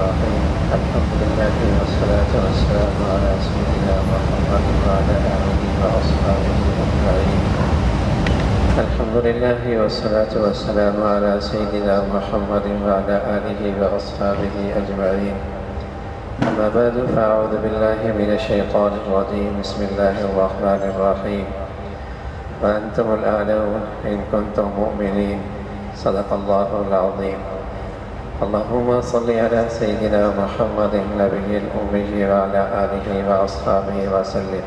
الرحيم. الحمد لله والصلاة والسلام على سيدنا محمد وعلى آله وأصحابه أجمعين. الحمد لله والصلاة والسلام على سيدنا محمد وعلى آله وأصحابه أجمعين. أما بعد فأعوذ بالله من الشيطان الرجيم. بسم الله الرحمن الرحيم. وأنتم الأعلون إن كنتم مؤمنين. صدق الله العظيم. اللهم صل على سيدنا محمد النبي الأمي وعلى آله وأصحابه وسلم.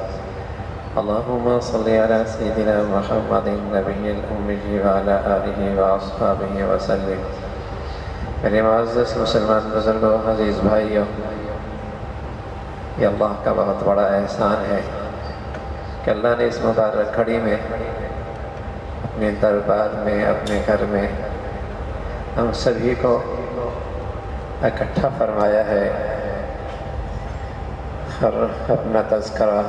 اللهم صل على سيدنا محمد النبي الأمي وعلى آله وأصحابه وسلم. میرے معزز مسلمان بزرگوں، عزیز بھائیوں، یہ اللہ کا بہت بڑا احسان ہے کہ اللہ نے اس مبارک گھڑی میں اپنے دربار میں، اپنے گھر میں ہم سبھی کو اکٹھا فرمایا ہے اور اپنا تذکرہ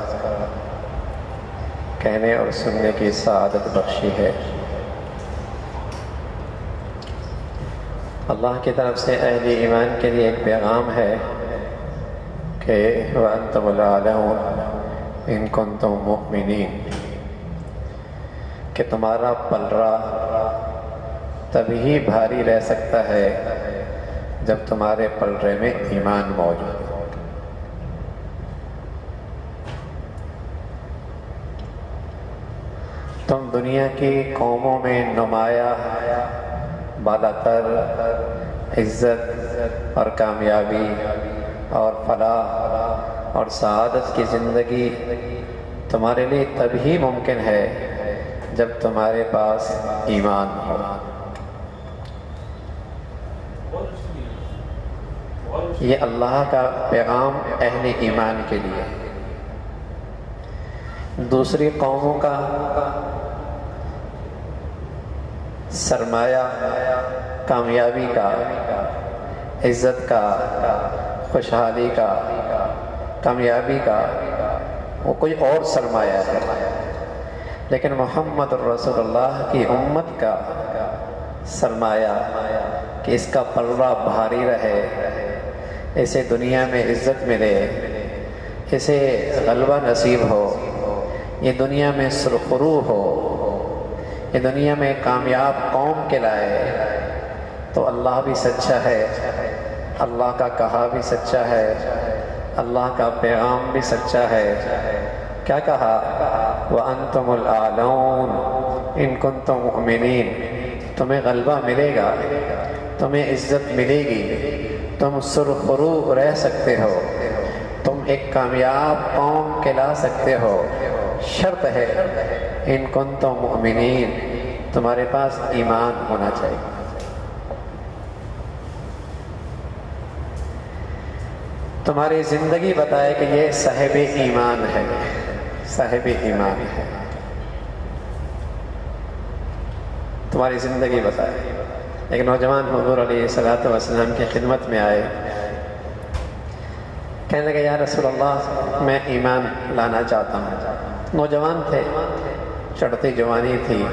کہنے اور سننے کی سعادت بخشی ہے۔ اللہ کی طرف سے اہل ایمان کے لیے ایک پیغام ہے کہ وَأَنْتُمُ الْأَعْلَوْنَ إِن كُنتُم مُؤْمِنِينَ، کہ تمہارا پلڑا تبھی بھاری رہ سکتا ہے جب تمہارے پلڑے میں ایمان موجود ہو۔ تم دنیا کی قوموں میں نمایاں بالا تر عزت اور کامیابی اور فلاح اور سعادت کی زندگی تمہارے لیے تبھی ممکن ہے جب تمہارے پاس ایمان ہو۔ یہ اللہ کا پیغام اہل ایمان کے لیے۔ دوسری قوموں کا سرمایہ کامیابی کا، عزت کا، خوشحالی کا، کامیابی کا وہ کوئی اور سرمایہ ہے، لیکن محمد رسول اللہ کی امت کا سرمایہ کہ اس کا پلڑا بھاری رہے، اسے دنیا میں عزت ملے، اسے غلبہ نصیب ہو، یہ دنیا میں سرخرو ہو، یہ دنیا میں کامیاب قوم کہلائے، تو اللہ بھی سچا ہے، اللہ کا کہا بھی سچا ہے، اللہ کا پیغام بھی سچا ہے۔ کیا کہا؟ وَأَنْتُمُ الْأَعْلَوْنَ إِن كُنتُم مُؤْمِنِينَ، تمہیں غلبہ ملے گا، تمہیں عزت ملے گی، تم سرخرو رہ سکتے ہو، تم ایک کامیاب قوم کہلا سکتے ہو، شرط ہے ان کنتم مؤمنین، تمہارے پاس ایمان ہونا چاہیے۔ تمہاری زندگی بتائے کہ یہ صاحب ایمان ہے، صاحب ایمان ہے، تمہاری زندگی بتائے۔ ایک نوجوان حضور علیہ السلام کی خدمت میں آئے، کہنے لگے یا رسول اللہ میں ایمان لانا چاہتا ہوں۔ نوجوان تھے، چڑھتی جوانی تھی،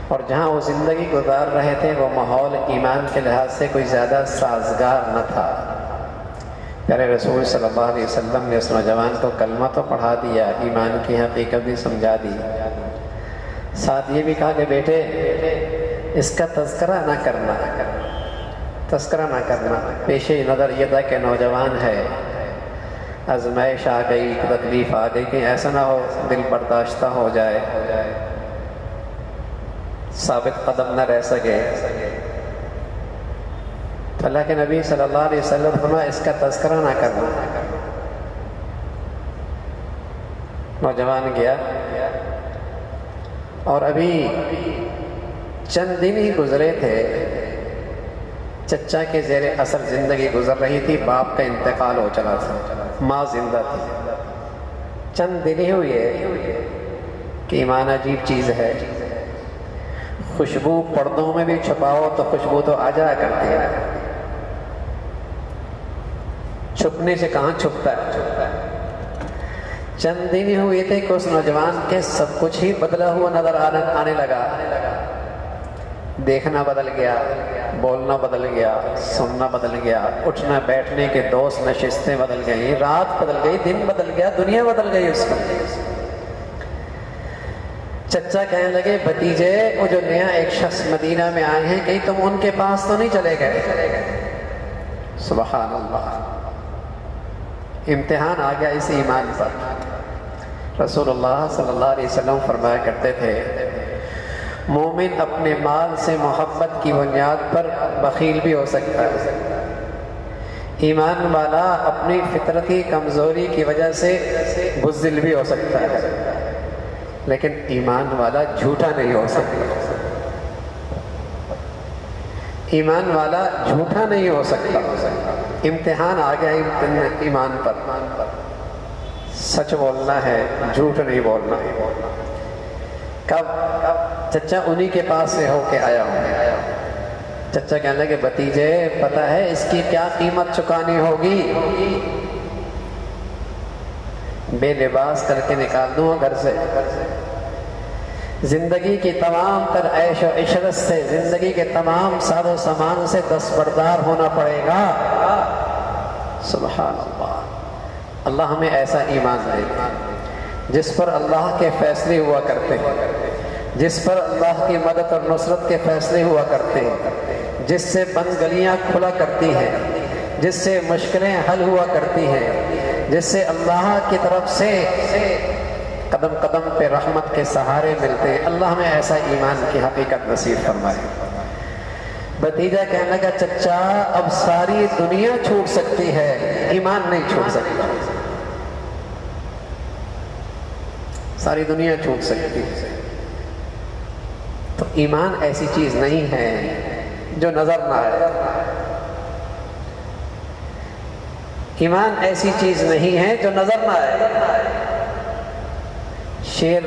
اور جہاں وہ زندگی گزار رہے تھے وہ ماحول ایمان کے لحاظ سے کوئی زیادہ سازگار نہ تھا۔ پیارے رسول صلی اللہ علیہ وسلم نے اس نوجوان کو کلمہ تو پڑھا دیا، ایمان کی حقیقت بھی سمجھا دی، ساتھ یہ بھی کہا کہ بیٹے اس کا تذکرہ نہ کرنا، تذکرہ نہ کرنا۔ پیش نظر یہ تھا کہ نوجوان ہے، آزمائش آ گئی، تکلیف آ گئی، کہ ایسا نہ ہو دل برداشتہ ہو جائے، ثابت قدم نہ رہ سکے۔ تو اللہ کے نبی صلی اللہ علیہ وسلم فرمایا اس کا تذکرہ نہ کرنا۔ نوجوان گیا، اور ابھی چند دن ہی گزرے تھے، چچا کے زیر اثر زندگی گزر رہی تھی، باپ کا انتقال ہو چلا تھا، ماں زندہ تھی۔ چند دن ہی ہوئے کہ ایمان عجیب چیز ہے، خوشبو پردوں میں بھی چھپاؤ تو خوشبو تو آ جایا کرتی ہے، چھپنے سے کہاں چھپتا ہے۔ چند دن ہی ہوئے تھے کہ اس نوجوان کے سب کچھ ہی بدلا ہوا نظر آنے لگا، دیکھنا بدل گیا، بولنا بدل گیا، سننا بدل گیا، اٹھنا بیٹھنے کے دوست نشستیں بدل گئی، رات بدل گئی، دن بدل گیا، دنیا بدل گئی اس کی۔ چچا کہنے لگے بھتیجے وہ جو نیا ایک شخص مدینہ میں آئے ہیں کہیں تم ان کے پاس تو نہیں چلے گئے؟ سبحان اللہ، امتحان آ گیا اس ایمان پر۔ رسول اللہ صلی اللہ علیہ وسلم فرمایا کرتے تھے مومن اپنے مال سے محبت کی بنیاد پر بخیل بھی ہو سکتا ہے، ایمان والا اپنی فطرتی کمزوری کی وجہ سے بزدل بھی ہو سکتا ہے، لیکن ایمان والا جھوٹا نہیں ہو سکتا، ایمان والا جھوٹا نہیں ہو سکتا۔ امتحان آ گیا ایمان پر، سچ بولنا ہے، جھوٹ نہیں بولنا۔ کب؟ چچا انہی کے پاس سے ہو کے آیا ہوں۔ چچا کہنے لگے بھتیجے پتہ ہے اس کی کیا قیمت چکانی ہوگی؟ بے لباس کر کے نکال دوں گھر سے، زندگی کی تمام تر عیش و عشرت سے، زندگی کے تمام ساز و سامان سے دستبردار ہونا پڑے گا۔ سبحان اللہ، اللہ ہمیں ایسا ایمان دے جس پر اللہ کے فیصلے ہوا کرتے ہیں، جس پر اللہ کی مدد اور نصرت کے فیصلے ہوا کرتے ہیں، جس سے بند گلیاں کھلا کرتی ہیں، جس سے مشکلیں حل ہوا کرتی ہیں، جس سے اللہ کی طرف سے قدم قدم پہ رحمت کے سہارے ملتے ہیں۔ اللہ ہمیں ایسا ایمان کی حقیقت نصیب فرمائے۔ بھتیجا کہنے لگا چچا اب ساری دنیا چھوٹ سکتی ہے، ایمان نہیں چھوٹ سکتا، ساری دنیا چھوٹ سکتی ہے، تو ایمان ایسی چیز نہیں ہے جو نظر نہ آئے، ایمان ایسی چیز نہیں ہے جو نظر نہ آئے۔ شیر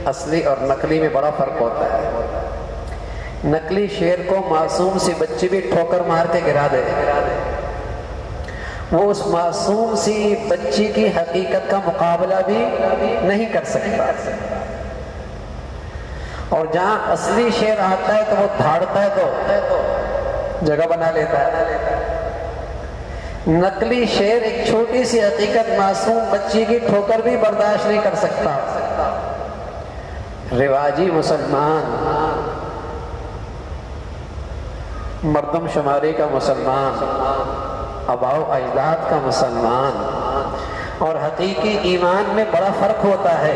اصلی اور نقلی میں بڑا فرق ہوتا ہے۔ نقلی شیر کو معصوم سی بچی بھی ٹھوکر مار کے گرا دے، وہ اس معصوم سی بچی کی حقیقت کا مقابلہ بھی نہیں کر سکتا، اور جہاں اصلی شیر آتا ہے تو وہ دھاڑتا ہے تو جگہ بنا لیتا ہے۔ نقلی شیر ایک چھوٹی سی حقیقت معصوم بچی کی ٹھوکر بھی برداشت نہیں کر سکتا۔ رواجی مسلمان، مردم شماری کا مسلمان، آباء و اجداد کا مسلمان اور حقیقی ایمان میں بڑا فرق ہوتا ہے۔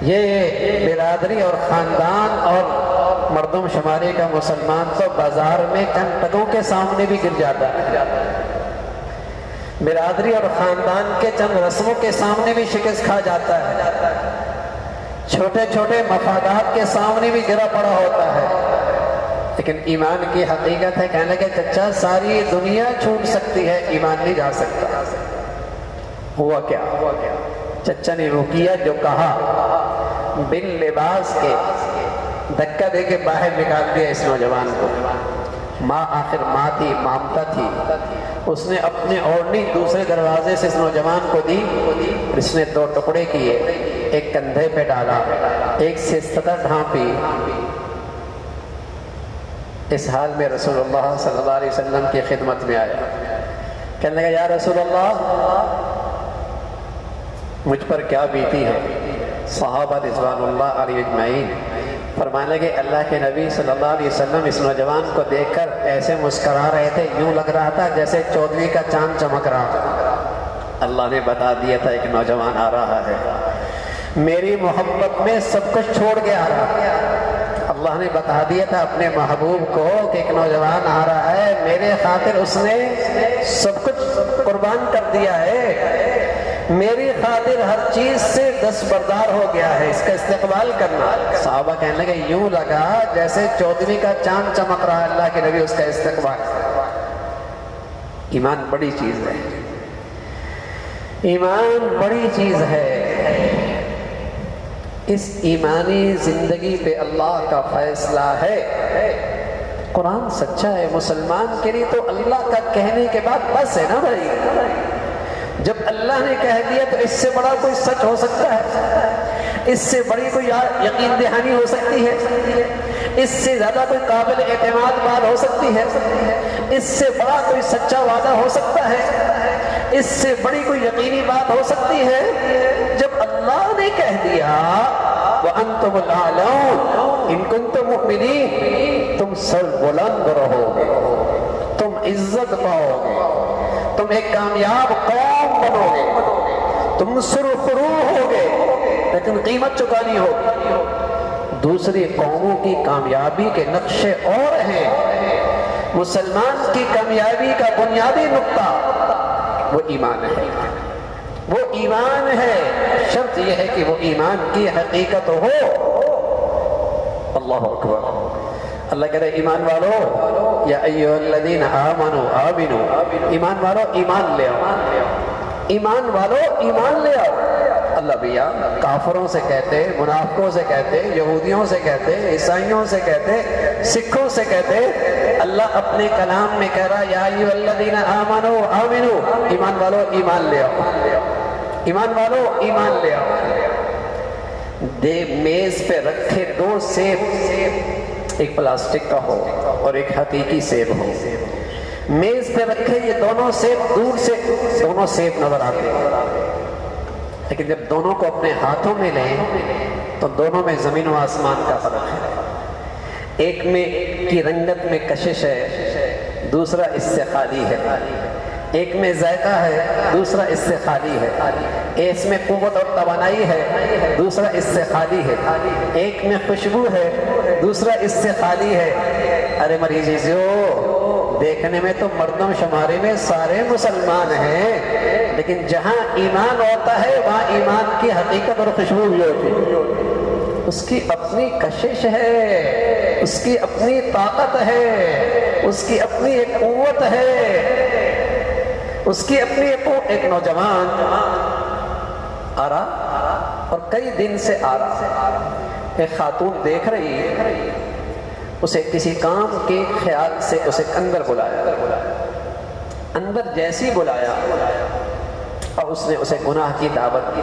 یہ برادری اور خاندان اور مردم شماری کا مسلمان تو بازار میں چند ٹکوں کے سامنے بھی گر جاتا ہے، برادری اور خاندان کے چند رسموں کے سامنے بھی شکست کھا جاتا ہے، چھوٹے چھوٹے مفادات کے سامنے بھی گرا پڑا ہوتا ہے، لیکن ایمان کی حقیقت ہے کہنے کہ چچا ساری دنیا چھوٹ سکتی ہے، ایمان نہیں جا سکتا۔ ہوا کیا؟ چچا نے وہ کیا جو کہا، بن لباس کے دھکا دے کے باہر نکال دیا اس نوجوان کو۔ ماں آخر ماں تھی، مامتا تھی، اس نے اپنے اوڑھنی دوسرے دروازے سے اس نوجوان کو دی، اس نے دو ٹکڑے کیے، ایک کندھے پہ ڈالا، ایک سے سطح ڈھانپی۔ اس حال میں رسول اللہ صلی اللہ علیہ وسلم کی خدمت میں آیا، کہنے لگا یا رسول اللہ مجھ پر کیا بیتی ہے؟ صحابہ رضوان اللہ علیہ اجمعین فرمانے لگے اللہ کے نبی صلی اللہ علیہ وسلم اس نوجوان کو دیکھ کر ایسے مسکرا رہے تھے، یوں لگ رہا تھا جیسے 14ویں کا چاند چمک رہا تھا۔ اللہ نے بتا دیا تھا ایک نوجوان آ رہا ہے، میری محبت میں سب کچھ چھوڑ کے آ رہا ہے۔ اللہ نے بتا دیا تھا اپنے محبوب کو کہ ایک نوجوان آ رہا ہے، میرے خاطر اس نے سب کچھ قربان کر دیا ہے، میری خاطر ہر چیز سے دستبردار ہو گیا ہے، اس کا استقبال کرنا۔ صحابہ کہنے لگے یوں لگا جیسے 14ویں کا چاند چمک رہا ہے، اللہ کے نبی اس کا استقبال۔ ایمان بڑی چیز ہے، ایمان بڑی چیز ہے، اس ایمانی زندگی پہ اللہ کا فیصلہ ہے۔ قرآن سچا ہے، مسلمان کے لیے تو اللہ کا کہنے کے بعد بس ہے نا بھائی، جب اللہ نے کہہ دیا تو اس سے بڑا کوئی سچ ہو سکتا ہے؟ اس سے بڑی کوئی یقین دہانی ہو سکتی ہے؟ اس سے زیادہ کوئی قابل اعتماد بات ہو سکتی ہے؟ اس سے بڑا کوئی سچا وعدہ ہو سکتا ہے؟ اس سے بڑی کوئی یقینی بات ہو سکتی ہے؟ جب اللہ نے کہہ دیا وَأَنْتُمُ الْأَعْلَوْنَ إِن كُنتُم مُؤْمِنِينَ، تم سر بلند رہو گے، تم عزت پاؤ گے، تم ایک کامیاب قوم بنو گے، تم سرخرو ہوگے، لیکن قیمت چکانی ہوگی۔ دوسری قوموں کی کامیابی کے نقشے اور ہیں، مسلمان کی کامیابی کا بنیادی نقطہ وہ ایمان ہے، وہ ایمان ہے۔ شرط یہ ہے کہ وہ ایمان کی حقیقت ہو۔ اللہ اکبر۔ اللہ کہہ رہے ایمان والو یا ایھا الذین آمنوا آمنوا، ایمان والو ایمان لے آؤ، ایمان والو ایمان لے آؤ۔ اللہ بھیا کافروں سے کہتے، منافقوں سے کہتے، یہودیوں سے کہتے، عیسائیوں سے کہتے، سکھوں سے کہتے، اللہ اپنے کلام میں کہہ رہا یا ایھا الذین آمنوا آمنوا، ایمان والو ایمان لے آؤ، ایمان والو ایمان لے آؤ۔ میز پہ رکھے دو سیب، ایک پلاسٹک کا ہو اور ایک حقیقی سیب ہو، میز پہ رکھے یہ دونوں سیب، دور سے دونوں سیب نظر آتے ہیں، لیکن جب دونوں کو اپنے ہاتھوں میں لیں تو دونوں میں زمین و آسمان کا فرق ہے۔ ایک میں کی رنگت میں کشش ہے، دوسرا اس سے خالی ہے۔ ایک میں ذائقہ ہے، دوسرا اس سے خالی ہے۔ ایک میں قوت اور توانائی ہے، دوسرا اس سے خالی ہے۔ ایک میں خوشبو ہے، دوسرا اس سے خالی ہے۔ ارے مریضیو، دیکھنے میں تو مردم شماری میں سارے مسلمان ہیں، لیکن جہاں ایمان ہوتا ہے وہاں ایمان کی حقیقت اور خوشبو بھی ہوتی ہے۔ اس کی اپنی کشش ہے، اس کی اپنی طاقت ہے، اس کی اپنی ایک قوت ہے، اس کی اپنی ایک نوجوان آ رہا اور کئی دن سے آ رہا، ایک خاتون دیکھ رہی، اسے کسی کام کے خیال سے اسے اندر بلایا، اندر جیسی بلایا اور اس نے اسے گناہ کی دعوت کی۔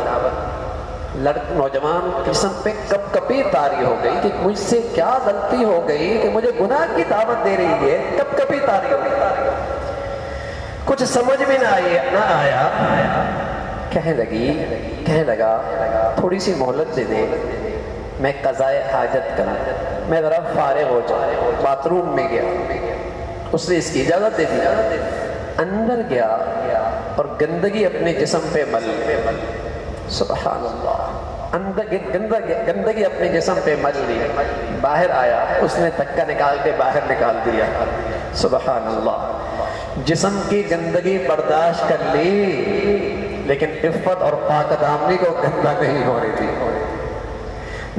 نوجوان جسم پہ کپ کپی طاری ہو گئی کہ مجھ سے کیا غلطی ہو گئی کہ مجھے گناہ کی دعوت دے رہی ہے، کپ کپی طاری ہو گئی، کچھ سمجھ میں نہ آیا۔ کہنے لگا تھوڑی سی مہلت دے دے، میں قضائے حاجت کروں، میں ذرا فارغ ہو جاؤں۔ باتھ روم میں گیا، اس نے اس کی اجازت دے دی، اندر گیا اور گندگی اپنے جسم پہ مل، سبحان اللہ، گندگی اپنے جسم پہ مل لی، باہر آیا، اس نے دھکا نکال کے باہر نکال دیا، سبحان اللہ۔ جسم کی گندگی برداشت کر لی، لیکن عفت اور پاک دامنی کو گندا نہیں ہو رہی تھی۔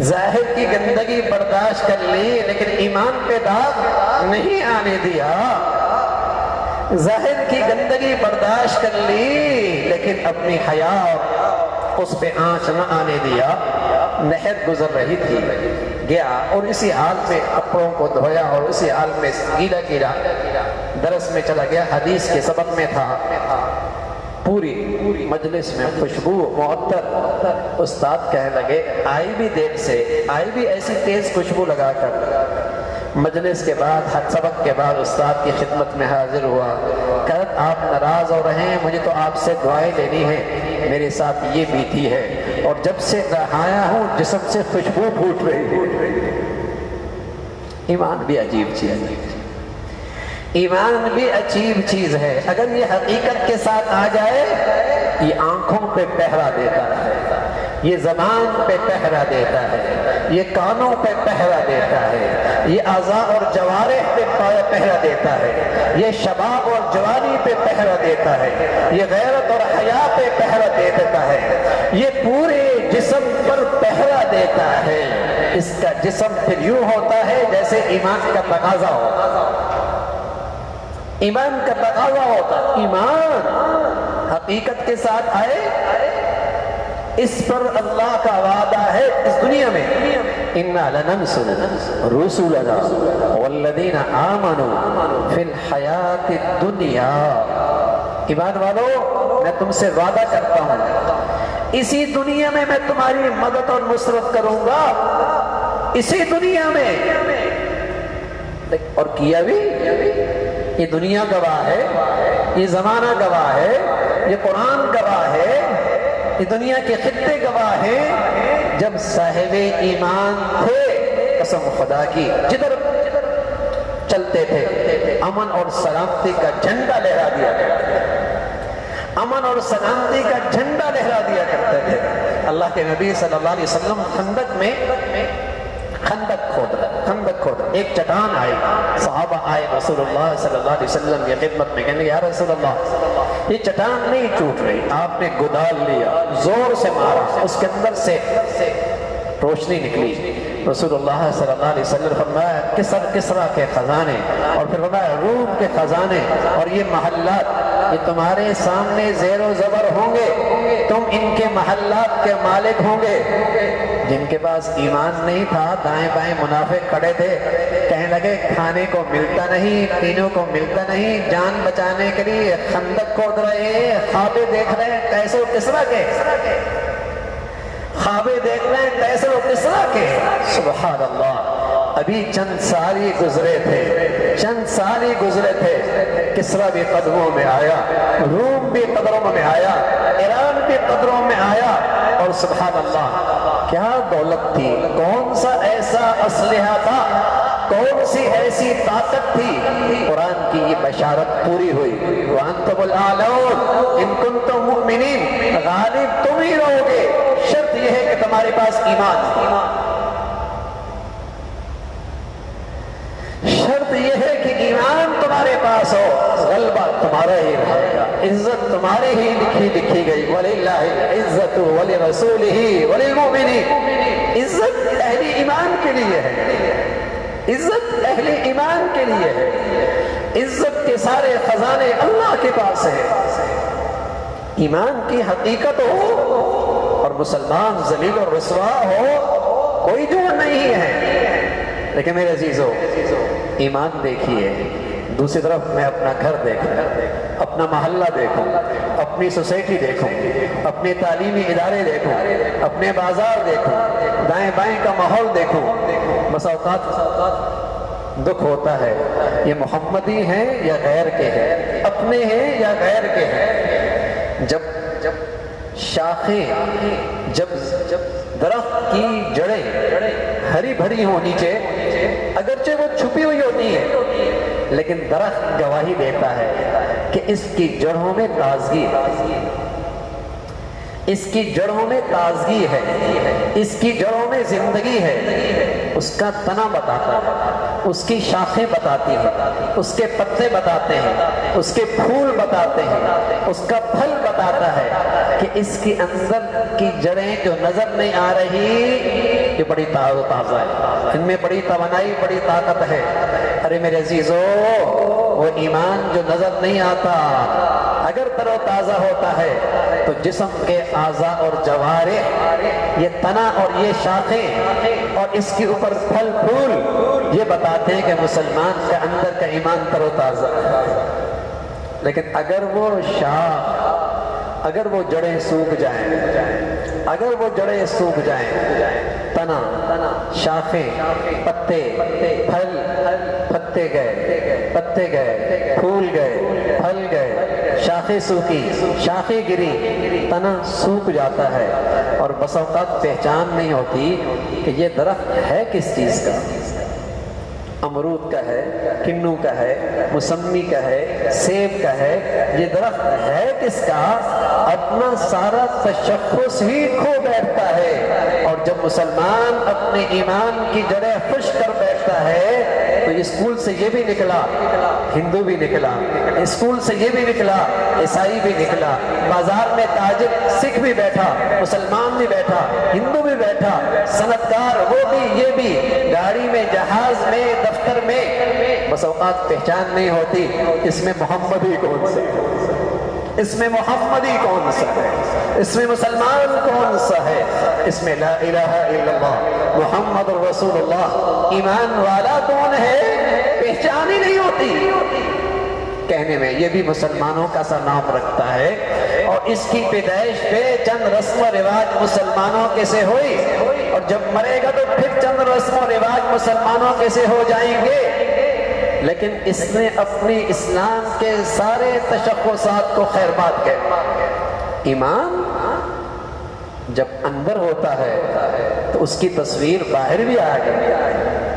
ظاہر کی گندگی برداشت کر لی، لیکن ایمان پہ داغ نہیں آنے دیا۔ ظاہر کی گندگی برداشت کر لی، لیکن اپنی حیا اس پہ آنچ نہ آنے دیا۔ نہر گزر رہی تھی، گیا اور اسی حال میں کپڑوں کو دھویا اور اسی حال میں گیلا گیلا درس میں چلا گیا، حدیث کے سبق میں تھا۔ پوری مجلس میں خوشبو معطر، استاد کہنے لگے آئی بھی دیر سے، آئی بھی ایسی تیز خوشبو لگا کر۔ مجلس کے بعد سبق کے بعد استاد کی خدمت میں حاضر ہوا، کہا آپ ناراض ہو رہے ہیں، مجھے تو آپ سے دعائیں لینی ہے، میرے ساتھ یہ بیتی ہے اور جب سے نہایا ہوں جسم سے خوشبو پھوٹ رہی ہے۔ ایمان بھی عجیب چیز ہے، ایمان بھی عجیب چیز ہے۔ اگر یہ حقیقت کے ساتھ آ جائے، یہ آنکھوں پہ پہرا دیتا ہے، یہ زبان پہ پہرا دیتا ہے، یہ کانوں پہ پہرا دیتا ہے، یہ اعضاء اور جوارح پہ پہرا دیتا ہے، یہ شباب اور جوانی پہ پہرا دیتا ہے، یہ غیرت اور حیا پہ پہرا دیتا ہے، یہ پورے جسم پر پہرا دیتا ہے۔ اس کا جسم پھر یوں ہوتا ہے جیسے ایمان کا تقاضا ہوتا، ایمان کا تقاضا ہوتا۔ ایمان حقیقت کے ساتھ آئے، اس پر اللہ کا وعدہ ہے اس دنیا میں، اِنَّا لَنَنْصُرُ رُسُلَنَا وَالَّذِينَ آمَنُوا فِي الْحَيَاةِ الدُّنْيَا۔ ایمان والو، میں تم سے وعدہ کرتا ہوں اسی دنیا میں میں تمہاری مدد اور نصرت کروں گا، اسی دنیا میں اور کیا بھی. یہ دنیا گواہ ہے، یہ زمانہ گواہ ہے، یہ قرآن گواہ ہے، یہ دنیا کے خطے گواہ ہیں. جب صاحب ایمان تھے قسم خدا کی جدھر چلتے تھے امن اور سلامتی کا جھنڈا لہرا دیا کرتے تھے، امن اور سلامتی کا جھنڈا لہرا دیا کرتے تھے. اللہ کے نبی صلی اللہ علیہ وسلم خندق کھودا ایک چٹان آئی، صحابہ آئے رسول اللہ صلی اللہ علیہ وسلم کی خدمت میں، کہنے یا رسول اللہ یہ چٹان نہیں ٹوٹ رہی. آپ نے گدال لیا، زور سے مارا، اس کے اندر سے روشنی نکلی. رسول اللہ صلی اللہ علیہ وسلم فرمایا کسرا کے خزانے، اور پھر فرمایا روم کے خزانے اور یہ محلات یہ تمہارے سامنے زیر و زبر ہوں گے، تم ان کے محلات کے مالک ہوں گے. جن کے پاس ایمان نہیں تھا دائیں بائیں منافق کھڑے تھے، کہنے لگے کھانے کو ملتا نہیں، پینے کو ملتا نہیں، جان بچانے کے لیے خندق کھود رہے، خوابیں دیکھ رہے ہیں کیسے کسرا کے، خوابیں دیکھ رہے ہیں کیسے کسرا کے. سبحان اللہ. ابھی چند سال ہی گزرے تھے، کسرا بھی قدموں میں آیا، روم بھی قدروں میں آیا، ایران بھی قدروں میں آیا. اور سبحان اللہ کیا دولت تھی، کون سا ایسا اسلحہ تھا، کون سی ایسی طاقت تھی. قرآن کی یہ بشارت پوری ہوئی. وَأَنْتُمُ الْأَعْلَوْنَ إِن كُنتُم مُؤْمِنِينَ. غالب تم ہی رہو گے، شرط یہ ہے کہ تمہارے پاس ایمان، شرط یہ ہے کہ ایمان تمہارے پاس ہو، غلبہ تمہارا ہی رہے گا، عزت تمہارے ہی لکھی گئی. وَلِلَّهِ الْعِزَّةُ وَلِرَسُولِهِ وَلِلْمُؤْمِنِينَ. عزت اہل ایمان کے لیے ہے، عزت اہل ایمان کے لیے ہے. عزت کے سارے خزانے اللہ کے پاس ہیں. ایمان کی حقیقت ہو اور مسلمان ذلیل اور رسوا ہو، کوئی جوڑ نہیں ہے. لیکن میرے عزیزو ایمان دیکھیے، دوسری طرف میں اپنا گھر دیکھوں، اپنا محلہ دیکھوں، اپنی سوسائٹی دیکھوں، اپنے تعلیمی ادارے دیکھوں، اپنے بازار دیکھوں، دائیں بائیں کا ماحول دیکھوں. بس اوقات دکھ ہوتا ہے یہ محمدی ہیں یا غیر کے ہیں، اپنے ہیں یا غیر کے ہیں. جب شاخیں، جب درخت کی جڑیں ہری بھری ہوں نیچے، اگرچہ وہ چھپی ہوئی ہوتی ہے لیکن درخت گواہی دیتا ہے کہ اس کی جڑوں میں تازگی ہے، اس کی جڑوں میں تازگی ہے، اس کی جڑوں میں زندگی ہے. اس کا تنا بتاتا ہے، اس کی شاخیں بتاتی ہیں، اس کے پتے بتاتے ہیں، اس کے پھول بتاتے ہیں، اس کا پھل بتاتا ہے کہ اس کے اندر کی جڑیں جو نظر نہیں آ رہی یہ بڑی تازہ ہے، ان میں بڑی توانائی، بڑی طاقت ہے. ارے میرے عزیزو وہ ایمان جو نظر نہیں آتا اگر تر و تازہ ہوتا ہے تو جسم کے اعضاء اور جوارح، یہ تنا اور یہ شاخیں اور اس کے اوپر پھل پھول یہ بتاتے ہیں کہ مسلمان کے اندر کا ایمان تر و تازہ ہے. لیکن اگر وہ شاخ، اگر وہ جڑیں سوکھ جائیں، اگر وہ جڑیں سوکھ جائیں، تنا، شاخیں، پتے، پھل، پتے گئے، پھول گئے، پھل گئے، شاخیں سوکھی، شاخیں گری، تنا سوکھ جاتا ہے. اور بس اوقات پہچان نہیں ہوتی کہ یہ درخت ہے کس چیز کا. امرود کا ہے، کنو کا ہے، موسمی کا ہے، سیب کا ہے، یہ درخت ہے کس کا؟ اپنا سارا تشخص ہی کھو بیٹھتا ہے. اور جب مسلمان اپنے ایمان کی جڑیں خشک کر بیٹھتا ہے تو اسکول سے یہ بھی نکلا، ہندو بھی نکلا، اسکول سے یہ بھی نکلا، عیسائی بھی نکلا، بازار میں تاجر سکھ بھی بیٹھا، مسلمان بھی بیٹھا، ہندو بھی بیٹھا، صنعتکار وہ بھی یہ بھی، گاڑی میں، جہاز میں، دفتر میں. بس اوقات پہچان نہیں ہوتی اس میں محمدی کون سا ہے، اس میں محمدی کون سا ہے، اس میں مسلمان کون سا ہے، اس میں لا الہ الا اللہ محمد رسول اللہ ایمان والا کون ہے، پہچان ہی نہیں ہوتی. کہنے میں یہ بھی مسلمانوں کا سا نام رکھتا ہے اور اس کی پیدائش پہ چند رسم و رواج مسلمانوں کے سے ہوئی اور جب مرے گا تو پھر چند رسم و رواج مسلمانوں کے سے ہو جائیں گے. لیکن اس نے اپنی اسلام کے سارے تشخصات کو خیر بات کہہ۔ ایمان جب اندر ہوتا ہے تو اس کی تصویر باہر بھی آیا کرتی ہے،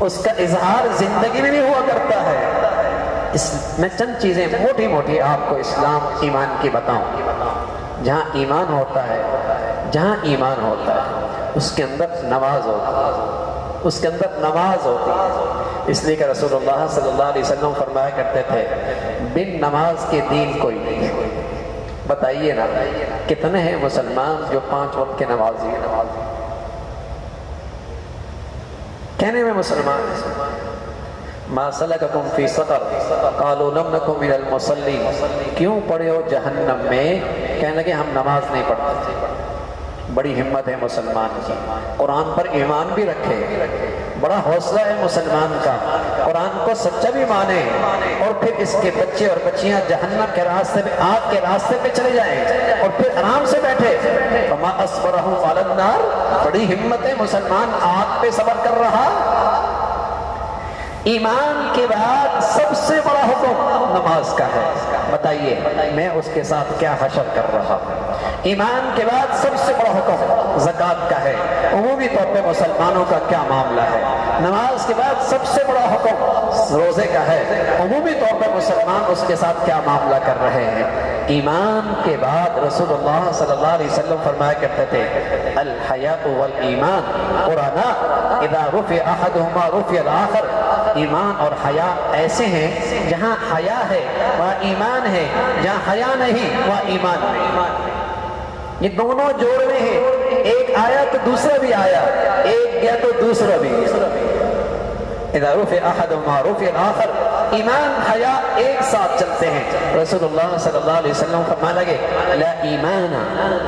اس کا اظہار زندگی میں بھی ہوا کرتا ہے۔ میں چند چیزیں موٹی موٹی آپ کو اسلام ایمان کی بتاؤں۔ جہاں ایمان ہوتا ہے، جہاں ایمان ہوتا ہے اس کے اندر نماز ہوتی ہے، اس کے اندر نماز ہوتی ہے۔ اس لیے کہ رسول اللہ صلی اللہ علیہ وسلم فرمایا کرتے تھے بن نماز کے دین کوئی نہیں۔ بتائیے نا کتنے ہیں مسلمان جو 5 وقت کے نمازی ہیں؟ کہنے میں مسلمان ما سلککم فی سقر قالوا لم نکن من المصلین، کیوں پڑے ہو جہنم میں؟ کہنے لگے ہم نماز نہیں پڑھتے۔ بڑی ہمت ہے مسلمان کی، قرآن پر ایمان بھی رکھے، بڑا حوصلہ ہے مسلمان کا، قرآن کو سچا بھی مانے، اور پھر اس کے بچے اور بچیاں جہنم کے راستے پہ، آگ کے راستے پہ چلے جائیں اور پھر آرام سے بیٹھے۔ وما اصبرہم علی النار، بڑی ہمت ہے مسلمان، آگ پہ صبر کر رہا۔ ایمان کے بعد سب سے بڑا حکم نماز کا ہے۔ بتائیے میں اس کے ساتھ کیا حشر کر رہا ہوں؟ ایمان کے بعد سب سے بڑا حکم زکوٰۃ کا ہے۔ عمومی طور پہ مسلمانوں کا کیا معاملہ ہے؟ نماز کے بعد سب سے بڑا حکم روزے کا ہے۔ عمومی طور پہ مسلمان اس کے ساتھ کیا معاملہ کر رہے ہیں؟ ایمان کے بعد رسول اللہ صلی اللہ علیہ وسلم فرمایا کرتے تھے الحیاء والایمان قرانا اذا رفع احدهما رفع الاخر، ایمان اور حیا ایسے ہیں جہاں حیا ہے وہاں ایمان ہے، جہاں حیا نہیں وہاں ایمان نہیں۔ یہ دونوں جوڑنے ہیں، ایک آیا تو دوسرا بھی آیا، ایک گیا تو دوسرا بھی۔ اذا رفع احدهما رفع الاخر، ایمان حیا ایک ساتھ چلتے ہیں۔ رسول اللہ صلی اللہ علیہ وسلم فرمانے لگے لا ایمان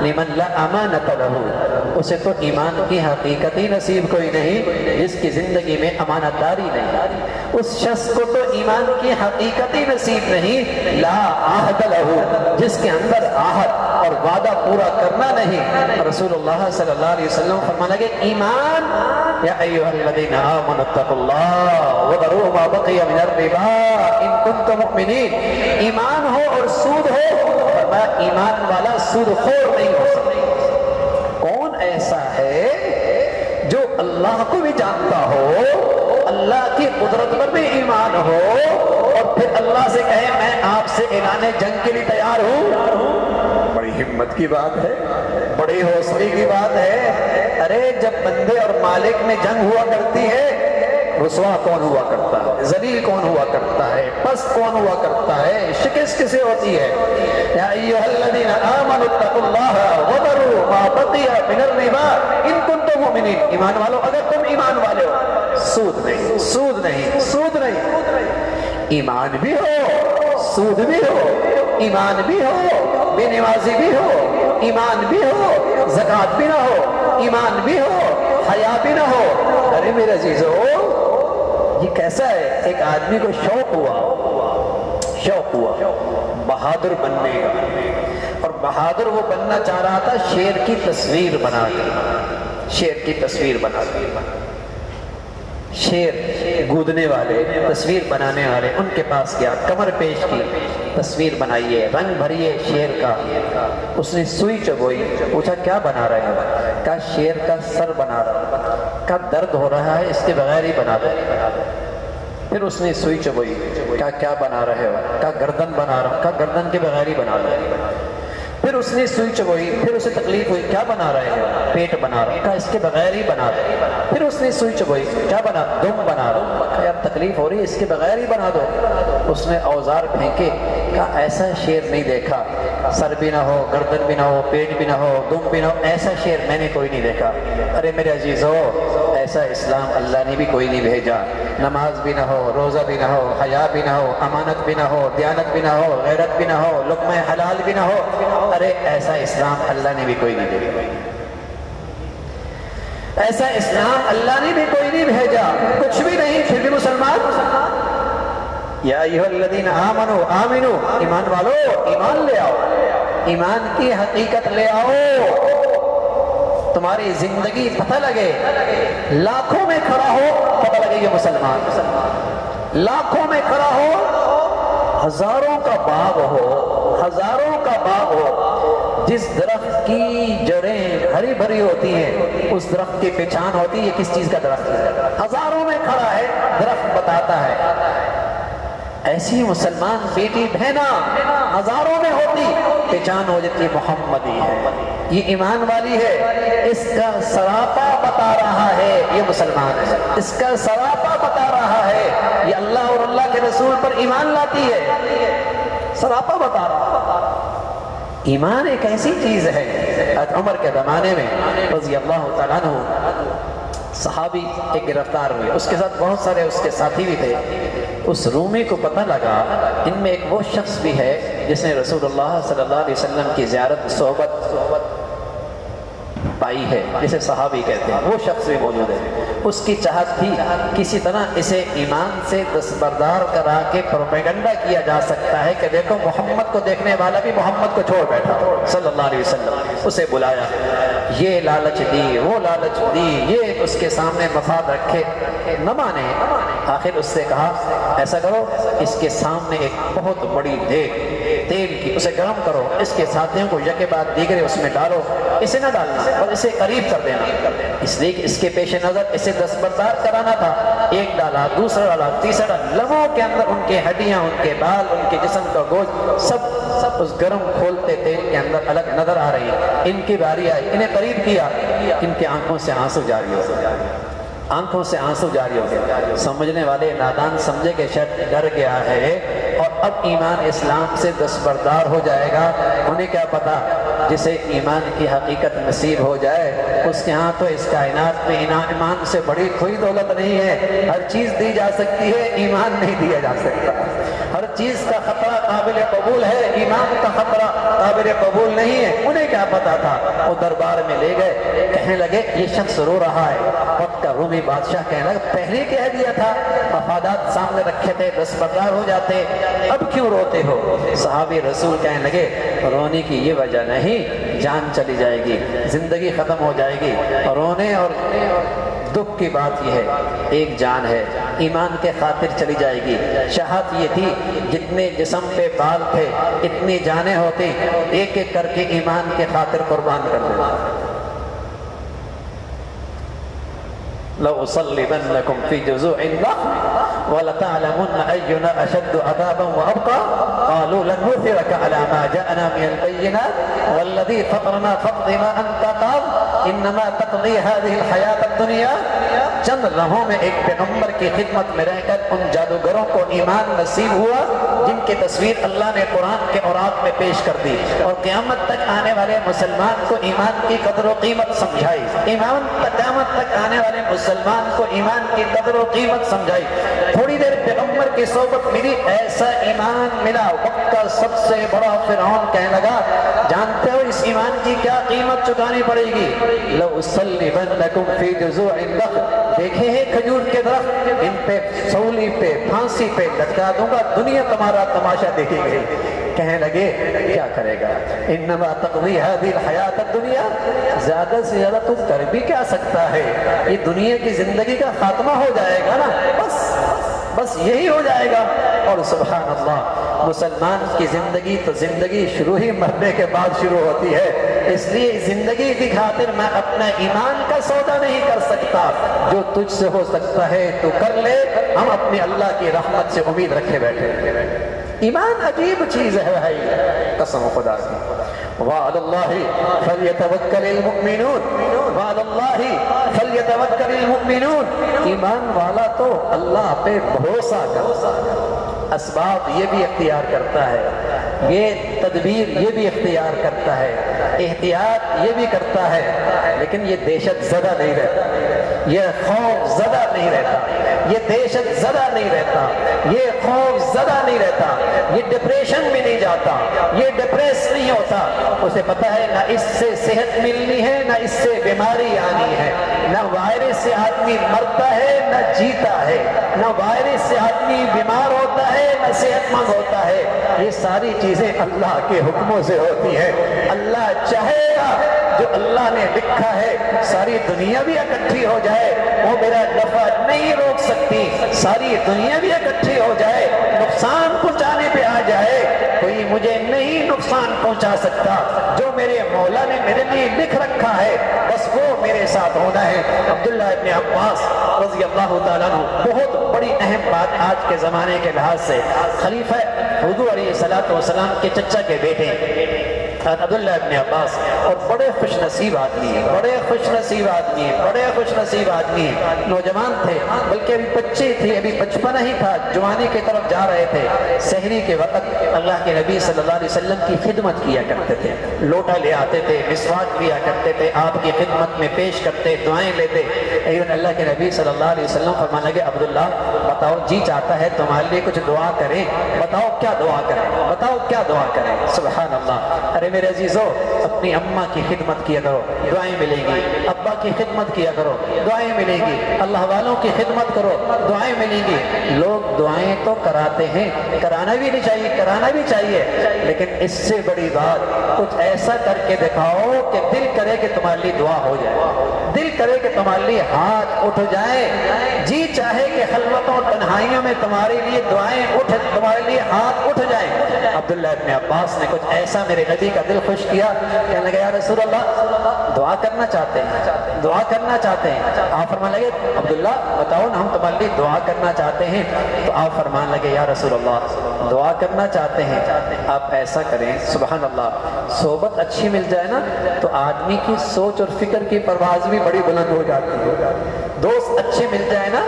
لمن لا امانت له، اسے تو ایمان کی حقیقت ہی نصیب کوئی نہیں جس کی زندگی میں امانت داری نہیں، اس شخص کو تو ایمان کی حقیقت ہی نصیب نہیں لا عہد له، جس کے اندر عہد اور وعدہ پورا کرنا نہیں۔ رسول اللہ صلی اللہ علیہ وسلم فرمانے لگے ایمان یا ایھا الذین آمنوا اتقوا اللہ وذروا ما بقی من الربا ان کنتم مؤمنین، ایمان ہو اور سود ہو، فرمایا ایمان والا سود خور نہیں ہو سکتا۔ کون ایسا ہے جو اللہ کو بھی جانتا ہو، اللہ کی قدرت پر بھی ایمان ہو، اور پھر اللہ سے کہے میں آپ سے اعلان جنگ کے لیے تیار ہوں؟ بڑی ہمت کی بات ہے، بڑی حوصلے کی بات ہے۔ ارے جب بندے اور مالک میں جنگ ہوا کرتی ہے، رسوا کون ہوا کرتا ہے؟ ذلیل کون ہوا کرتا ہے؟ پست کون ہوا کرتا ہے؟ شکست کسے ہوتی ہے؟ یا ایھا الذین آمنوا اتقوا اللہ وذروا ما بقی من الربا ان کنتم مؤمنین، ایمان والو اگر تم ایمان والے ہو، سود نہیں، سود نہیں، سود نہیں۔ ایمان بھی ہو، سود بھی ہو، ایمان بھی ہو، بے نمازی بھی ہو، ایمان بھی ہو، زکوٰۃ بھی نہ ہو، ایمان بھی ہو، حیا بھی نہ ہو۔ ارے میرے عزیزو یہ کیسا ہے؟ ایک آدمی کو شوق ہوا بہادر بننے کا، اور بہادر وہ بننا چاہ رہا تھا شیر کی تصویر بنا کے، شیر کی تصویر بنا کے، شیر گودنے والے، تصویر بنانے والے ان کے پاس گیا، کمر پیش کی، تصویر بنائیے، رنگ بھریے شیر کا۔ اس نے سوئی چبوئی، پوچھا کیا بنا رہے ہیں؟ کہا شیر کا سر بنا رہا ہوں۔ کہا درد ہو رہا ہے اس کے بغیر ہی بنا دو۔ پھر اس نے سوئی چبوئی، کہا کیا بنا رہے ہو؟ کہا گردن بنا رہا ہوں۔ کہا گردن کے بغیر ہی بنا دو۔ پھر اس نے سوئی چبوئی، پھر اسے تکلیف ہوئی، کیا بنا رہے ہیں؟ پیٹ بنا رہا ہوں۔ کہا اس کے بغیر ہی بنا دو۔ پھر اس نے سوئی چبوئی، کیا بنا؟ دم بنا رہا ہوں۔ کہا یار تکلیف ہو رہی ہے اس کے بغیر ہی بنا دو۔ اس نے اوزار پھینکے، کہا ایسا شیر نہیں دیکھا، سر بھی نہ ہو، گردن بھی نہ ہو، پیٹ بھی نہ ہو، دم بھی نہ ہو، ایسا شیر میں نے کوئی نہیں دیکھا۔ ارے میرے عزیزو ایسا اسلام اللہ نے بھی کوئی نہیں بھیجا۔ نماز بھی نہ ہو، روزہ بھی نہ ہو، حیا بھی نہ ہو، امانت بھی نہ ہو، دیانت بھی نہ ہو، غیرت بھی نہ ہو، لقمہ حلال بھی نہ ہو، ارے ایسا اسلام اللہ نے بھی کوئی نہیں بھیجا۔ ایسا اسلام اللہ نے بھی کوئی نہیں بھیجا، کچھ بھی نہیں، پھر بھی مسلمان۔ یا ایھا الذین آمنوا آمنو، ایمان والو ایمان لے آؤ، ایمان کی حقیقت لے آؤ، تمہاری زندگی پتہ لگے، لاکھوں میں کھڑا ہو پتہ لگے یہ مسلمان، لاکھوں میں کھڑا ہو، ہزاروں کا باغ ہو، ہزاروں کا باغ ہو، جس درخت کی جڑیں ہری بھری ہوتی ہیں اس درخت کی پہچان ہوتی ہے یہ کس چیز کا درخت ہے۔ ہزاروں میں کھڑا ہے، درخت بتاتا ہے۔ ایسی مسلمان بیٹی بہنا ہزاروں میں ہوتی، پہچان ہو جاتی محمدی ہے، یہ ایمان والی ہے، اس کا سراپا بتا رہا ہے یہ مسلمان ہے، اس کا سراپا بتا رہا ہے یہ اللہ اور اللہ کے رسول پر ایمان لاتی ہے، سراپا بتا رہا ہے۔ ایمان ایک ایسی چیز ہے، عمر کے زمانے میں رضی اللہ تعالیٰ عنہ صحابی ایک گرفتار ہوئے، اس کے ساتھ بہت سارے اس کے ساتھی بھی تھے۔ اس رومی کو پتہ لگا ان میں ایک وہ شخص بھی ہے جس نے رسول اللہ صلی اللہ علیہ وسلم کی زیارت صحبت پائی ہے، جسے صحابی کہتے ہیں، وہ شخص بھی موجود ہے۔ اس کی چاہت تھی کسی طرح اسے ایمان سے دستبردار کرا کے پروپیگنڈا کیا جا سکتا ہے کہ دیکھو محمد کو دیکھنے والا بھی محمد کو چھوڑ بیٹھا صلی اللہ علیہ وسلم۔ اسے بلایا، یہ لالچ دی، وہ لالچ دی، یہ اس کے سامنے مفاد رکھے، نہ مانے۔ آخر اس سے کہا ایسا کرو، اس کے سامنے ایک بہت بڑی دیگ تیل کی، اسے گرم کرو، اس کے ساتھیوں کو یکے بعد دیگرے اس میں ڈالو، اسے نہ ڈالنا اور اسے قریب کر دینا، اس لیے کہ اس کے پیش نظر اسے دستبردار کرانا تھا۔ ایک ڈالا، دوسرا ڈالا، تیسرا ڈالا، لمحوں کے اندر ان کے ہڈیاں، ان کے بال، ان کے جسم کا گوشت سب اس گرم کھولتے تیل کے اندر الگ نظر آ رہی ہے۔ ان کی باری آئی، انہیں قریب کیا، ان کی آنکھوں سے آنسو جاری ہو گئے، آنکھوں سے آنسو جاری ہو گئے۔ سمجھنے والے نادان سمجھے کہ شاید ڈر گیا ہے اور اب ایمان اسلام سے دستبردار ہو جائے گا۔ انہیں کیا پتا جسے ایمان کی حقیقت نصیب ہو جائے اس کے ہاں تو اس کائنات میں ایمان سے بڑی کوئی دولت نہیں ہے۔ ہر چیز دی جا سکتی ہے، ایمان نہیں دیا جا سکتا۔ ہر چیز کا خطرہ قابل قبول ہے، ایمان کا خطرہ قابل قبول نہیں ہے۔ انہیں کیا پتا تھا؟ وہ دربار میں لے گئے، کہنے لگے یہ شخص رو رہا ہے۔ وقت کا رومی بادشاہ کہنے لگا پہلے کہہ دیا تھا، مفادات سامنے رکھے تھے، دستبردار ہو جاتے، اب کیوں روتے ہو؟ صحابی رسول کہنے لگے رونے کی یہ وجہ نہیں، جان چلی جائے گی، زندگی ختم ہو جائے گی۔ رونے اور دکھ کی بات یہ ہے، ایک جان ہے، ایمان کے خاطر چلی جائے گی۔ چاہت یہ تھی جتنے جسم پہ بال تھے اتنی جانیں ہوتی، ایک ایک کر کے ایمان کے خاطر قربان کر دینا۔ لَأُصَلِّبَنَّكُمْ فِي جُذُوعِ النَّخْلِ وَلَتَعْلَمُنَّ أَيُّنَا أَشَدُّ عَذَابًا وَأَبْقَىٰ قَالُوا لَن نُّؤْثِرَكَ عَلَىٰ مَا جَاءَنَا مِنَ الْبَيِّنَاتِ وَالَّذِي فَطَرَنَا فَاقْضِ مَا أَنتَ قَاضٍ إِنَّمَا تَقْضِي هَٰذِهِ الْحَيَاةَ الدُّنْيَا۔ چند لمحوں میں ایک پیغمبر کی خدمت میں رہ کر ان جادوگروں کو ایمان نصیب ہوا جن کی تصویر اللہ نے قرآن کے اوراق میں پیش کر دی، اور قیامت تک آنے والے مسلمان کو ایمان کی قدر و قیمت سمجھائی، قیامت تک آنے والے مسلمان کو ایمان کی قدر و قیمت سمجھائی۔ تھوڑی دیر پیغمبر کی صحبت ملی، ایسا ایمان ملا، وقت کا سب سے بڑا فرعون کہنے لگا جانتے ہو اس ایمان کی کیا قیمت چکانی پڑے گی؟ لَأُصَلِّبَنَّكُمْ فِي جُذُوعِ النَّخْلِ، دیکھے ہیں کھجور کے درخت، ان پہ سولی پہ پھانسی پہ لٹکا دوں گا، دنیا تمہارا تماشا دیکھے گی۔ کہنے لگے کیا کرے گا؟ انما تقضی هذه الحیات الدنیا، زیادہ سے زیادہ تو کر بھی کیا سکتا ہے؟ یہ دنیا کی زندگی کا خاتمہ ہو جائے گا نا، بس یہی ہو جائے گا۔ اور سبحان اللہ، مسلمان کی زندگی تو زندگی شروع ہی مرنے کے بعد شروع ہوتی ہے، اس لیے زندگی کی خاطر میں اپنا ایمان کا سودا نہیں کر سکتا۔ جو تجھ سے ہو سکتا ہے تو کر لے، ہم اپنی اللہ کی رحمت سے امید رکھے بیٹھے۔ ایمان عجیب چیز ہے بھائی، قسم خدا کی۔ وعلى الله فليتوكل المؤمنون، وعلى الله فليتوكل المؤمنون۔ ایمان والا تو اللہ پہ بھروسہ کرتا ہے، اسباب یہ بھی اختیار کرتا ہے، یہ تدبیر یہ بھی اختیار کرتا ہے، احتیاط یہ بھی کرتا ہے، لیکن یہ دہشت زدہ نہیں رہتا، یہ خوف زدہ نہیں رہتا، یہ دہشت زدہ نہیں رہتا، یہ خوف زدہ نہیں رہتا، یہ ڈپریشن میں نہیں جاتا، یہ ڈپریس نہیں ہوتا۔ اسے پتہ ہے نہ اس سے صحت ملنی ہے، نہ اس سے بیماری آنی ہے، نہ وائرس سے آدمی مرتا ہے نہ جیتا ہے، نہ وائرس سے آدمی بیمار ہوتا ہے نہ صحت مند ہوتا ہے، یہ ساری چیزیں اللہ کے حکموں سے ہوتی ہیں۔ اللہ چاہے گا جو اللہ نے لکھا ہے ساری دنیا بھی اکٹھی ہو جائے وہ میرا نفع نہیں روک سکتی، ساری دنیا بھی اکٹھی ہو جائے نقصان پہنچانے پہ آ جائے کوئی مجھے نہیں نقصان پہنچا سکتا، جو میرے مولا نے میرے لیے لکھ رکھا ہے بس وہ میرے ساتھ ہونا ہے۔ عبداللہ ابن عباس رضی اللہ تعالیٰ عنہ بہت بڑی اہم بات آج کے زمانے کے لحاظ سے، خلیفہ حضور علیہ السلام کے چچا کے بیٹے عبداللہ ابن عباس، اور بڑے خوش نصیب آدمی ہیں، بڑے خوش نصیب آدمی ہیں، بڑے خوش نصیب آدمی ہیں، نوجوان تھے بلکہ ابھی بچے تھے، ابھی بچپنا ہی تھا، جوانی کی طرف جا رہے تھے۔ سحری کے وقت اللہ کے نبی صلی اللہ علیہ وسلم کی خدمت کیا کرتے تھے، لوٹا لے آتے تھے، مسواک لیا کرتے تھے، آپ کی خدمت میں پیش کرتے، دعائیں لیتے۔ ایون اللہ کے نبی صلی اللہ علیہ وسلم فرمانے لگے عبداللہ بتاؤ جی چاہتا ہے تمہارے لیے کچھ دعا کریں، بتاؤ کیا دعا کریں، بتاؤ کیا دعا کریں۔ سبحان اللہ۔ ارے میرے عزیزو اپنی اماں کی خدمت کیا کرو، دعائیں ملیں گی، ابا کی خدمت کیا کرو، دعائیں ملیں گی، اللہ والوں کی خدمت کرو، دعائیں ملیں گی۔ لوگ دعائیں تو کراتے ہیں، کرانا بھی نہیں چاہیے، کرانا بھی چاہیے، لیکن اس سے بڑی بات کچھ ایسا کر کے دکھاؤ کہ دل کرے کہ تمہارے لیے دعا ہو جائے، دل کرے کہ تمہارے لیے ہاتھ اٹھ جائے، جی چاہے کہ خلوتوں اور تنہائیوں میں تمہارے لیے دعائیں اٹھ، تمہارے لیے ہاتھ اٹھ جائیں۔ عبداللہ ابن عباس نے کچھ ایسا میرے نبی کا دل خوش کیا، کہنے لگے یا رسول اللہ دعا کرنا چاہتے ہیں، دعا کرنا چاہتے ہیں۔ آپ فرمانے لگے عبداللہ بتاؤ نا ہم تمہارے لیے دعا کرنا چاہتے ہیں، تو آپ فرمان لگے یا رسول اللہ دعا کرنا چاہتے ہیں، آپ ایسا کریں سبحان اللہ صحبت اچھی مل جائے نا تو آدمی کی سوچ اور فکر کی پرواز بھی بڑی بلند ہو جاتی ہے، دوست اچھے مل جائے نا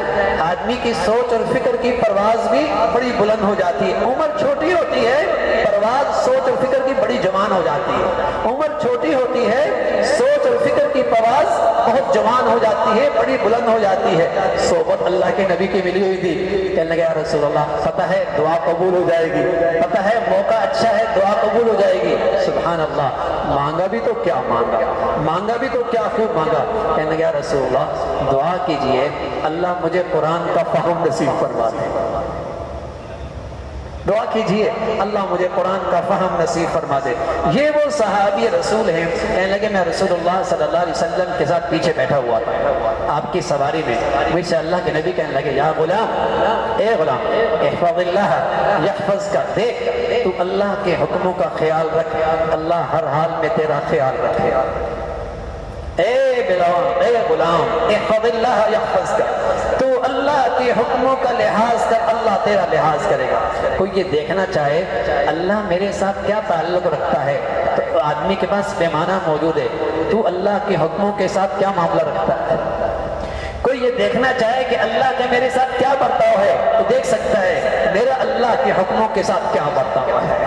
آدمی کی سوچ اور فکر کی پرواز بھی بڑی بلند ہو جاتی ہے۔ عمر چھوٹی ہوتی ہے پرواز سوچ اور فکر کی بڑی جوان ہو جاتی ہے، عمر چھوٹی ہوتی ہے سوچ اور فکر کی پرواز بہت جوان ہو جاتی ہے، بڑی بلند ہو جاتی ہے۔ صحبت اللہ کے نبی کی ملی ہوئی تھی، کہنے لگے یا رسول اللہ پتہ ہے دعا قبول ہو جائے گی، پتہ ہے موقع اچھا ہے دعا قبول ہو جائے گی۔ سبحان اللہ، مانگا بھی تو کیا مانگا، مانگا بھی تو کیا خوب مانگا۔ کہنے لگے یا رسول اللہ دعا کیجئے اللہ مجھے قرآن کا فہم نصیب فرما دے، دعا کیجئے اللہ مجھے قرآن کا فہم نصیب فرما دے۔ یہ وہ صحابی رسول ہیں، کہنے لگے میں رسول اللہ صلی اللہ علیہ وسلم کے ساتھ پیچھے بیٹھا ہوا تھا آپ کی سواری میں، مجھ سے اللہ کے نبی کہنے لگے یا غلام، اے غلام احفظ اللہ یحفظ کا، دیکھ تو اللہ کے حکموں کا خیال رکھ، اللہ ہر حال میں تیرا خیال رکھے۔ اے بلال، اے غلام احفظ اللہ یحفظ کا، تو اللہ کے حکموں کا لحاظ کر اللہ تیرا لحاظ کرے گا۔ کوئی یہ دیکھنا چاہے اللہ میرے ساتھ کیا تعلق رکھتا ہے تو آدمی کے پاس پیمانہ موجود ہے، تو اللہ کے حکموں کے ساتھ کیا معاملہ رکھتا ہے۔ کوئی یہ دیکھنا چاہے کہ اللہ کا میرے ساتھ کیا برتاؤ ہے تو دیکھ سکتا ہے میرا اللہ کے حکموں کے ساتھ کیا برتاؤ ہے،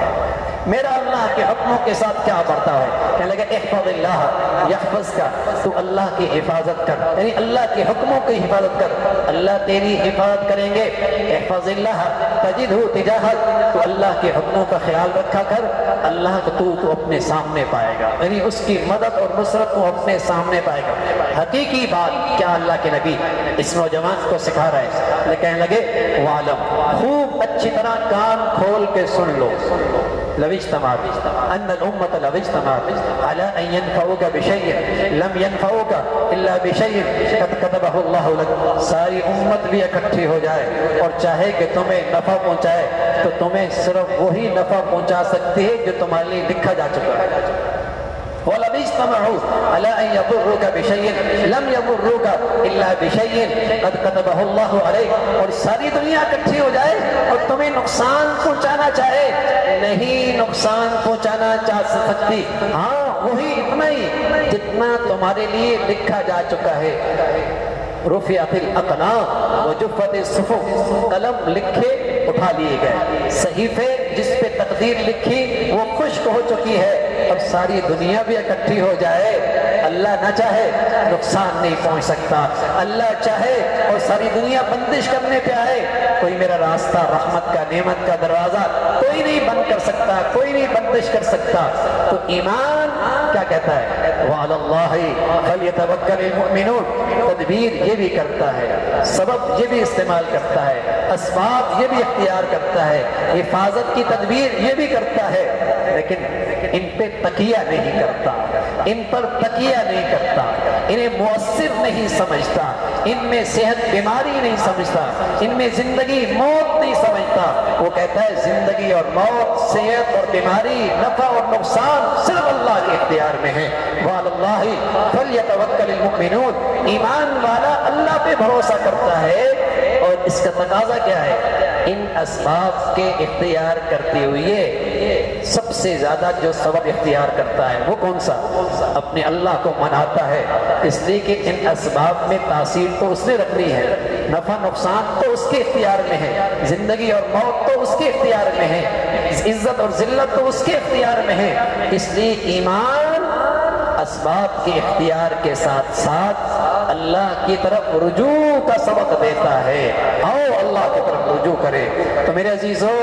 میرا اللہ کے حکموں کے ساتھ کیا برتاؤ ہے۔ کہنے لگے احفظ اللہ یحفظ کا، تو اللہ کی حفاظت کر، یعنی اللہ کے حکموں کی حفاظت کر، اللہ تیری حفاظت کریں گے۔ احفظ اللہ تجدہ تجاہک، تو اللہ کے حکموں کا خیال رکھا کر، اللہ کو تو اپنے سامنے پائے گا، یعنی اس کی مدد اور نصرت کو اپنے سامنے پائے گا۔ حقیقی بات کیا اللہ کے نبی اس نوجوان کو سکھا رہے ہیں، لیکن کہنے لگے وعلم، خوب اچھی طرح کان کھول کے سن لو، لو اجتمعت ان الامة لو اجتمعت على ان ينفعوك بشيء لم ينفعوك الا بشيء قد كتبه الله لك، ساری امت بھی اکٹھی ہو جائے اور چاہے کہ تمہیں نفع پہنچائے تو تمہیں صرف وہی نفع پہنچا سکتی ہے جو تمہارے لیے لکھا جا چکا ہے۔ وَلَمْ اجْتَمَعُوا عَلَىٰ أَن يَضُرُّوكَ بِشَيْءٍ لَمْ يَضُرُّوكَ إِلَّا بِشَيْءٍ قَدْ كَتَبَهُ اللَّهُ عَلَيْكَ، اور ساری دنیا اکٹھی ہو جائے اور تمہیں نقصان پہنچانا چاہے نہیں نقصان پہنچانا چاہ سکتی، ہاں وہی اتنا ہی جتنا تمہارے لیے لکھا جا چکا ہے۔ رفعت الاقلام وجفت الصحف، قلم لکھے اٹھا لیے گئے، صحیفے جس پہ تقدیر لکھی وہ خشک ہو چکی ہے، اب ساری دنیا بھی اکٹھی ہو جائے اللہ نہ چاہے نقصان نہیں پہنچ سکتا، اللہ چاہے اور ساری دنیا بندش کرنے پہ آئے کوئی میرا راستہ رحمت کا نعمت کا دروازہ کوئی نہیں بند کر سکتا، کوئی نہیں بندش کر سکتا۔ تو ایمان کیا کہتا ہے؟ وَعَلَى اللَّهِ فَلْيَتَوَكَّلِ الْمُؤْمِنُونَ، تدبیر یہ بھی کرتا ہے، سبب یہ بھی استعمال کرتا ہے، اسباب یہ بھی اختیار کرتا ہے، حفاظت کی تدبیر یہ بھی کرتا ہے، لیکن ان پہ تکیہ نہیں کرتا، ان پر تکیہ نہیں کرتا، انہیں مؤثر نہیں سمجھتا، ان میں صحت بیماری نہیں سمجھتا، ان میں زندگی موت نہیں سمجھتا۔ وہ کہتا ہے زندگی اور موت، صحت اور بیماری، نفع اور نقصان صرف اللہ کے اختیار میں ہے۔ وَعَلَى اللَّهِ فَلْيَتَوَكَّلِ الْمُؤْمِنُونَ، ایمان والا اللہ پہ بھروسہ کرتا ہے، اور اس کا تقاضا کیا ہے؟ ان اسباب کے اختیار کرتے ہوئے سب سے زیادہ جو سبب اختیار کرتا ہے وہ کون سا؟ اپنے اللہ کو مناتا ہے، اس لیے کہ ان اسباب میں تاثیر تو اس نے رکھنی ہے، نفع نقصان تو اس کے اختیار میں ہے، زندگی اور موت تو اس کے اختیار میں ہے، عزت اور ذلت تو اس کے اختیار میں ہے، اس لیے ایمان اسباب کے اختیار کے ساتھ ساتھ اللہ کی طرف رجوع کا سبق دیتا ہے۔ آؤ اللہ کی طرف رجوع کرے۔ تو میرے عزیزو،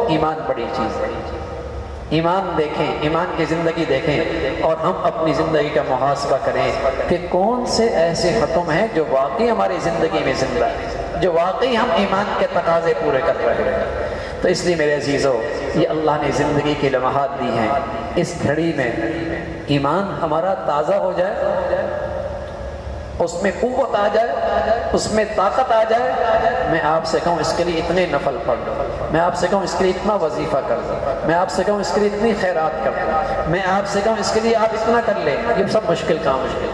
ایمان بڑی چیز ہے، ایمان دیکھیں، ایمان کی زندگی دیکھیں، اور ہم اپنی زندگی کا محاسبہ کریں کہ کون سے ایسے ختم ہیں جو واقعی ہماری زندگی میں زندہ ہیں، جو واقعی ہم ایمان کے تقاضے پورے کر رہے ہیں۔ تو اس لیے میرے عزیزو، یہ اللہ نے زندگی کی لمحات دی ہیں، اس گھڑی میں ایمان ہمارا تازہ ہو جائے، اس میں قوت آ جائے، اس میں طاقت آ جائے، میں آپ سے کہوں اس کے لیے اتنے نفل پڑھ لو، میں آپ سے کہوں اس کے لیے اتنا وظیفہ کر دو، میں آپ سے کہوں اس کے لیے اتنی خیرات کر دو، میں آپ سے کہوں اس کے لیے آپ اتنا کر لیں، یہ سب مشکل کام ہے۔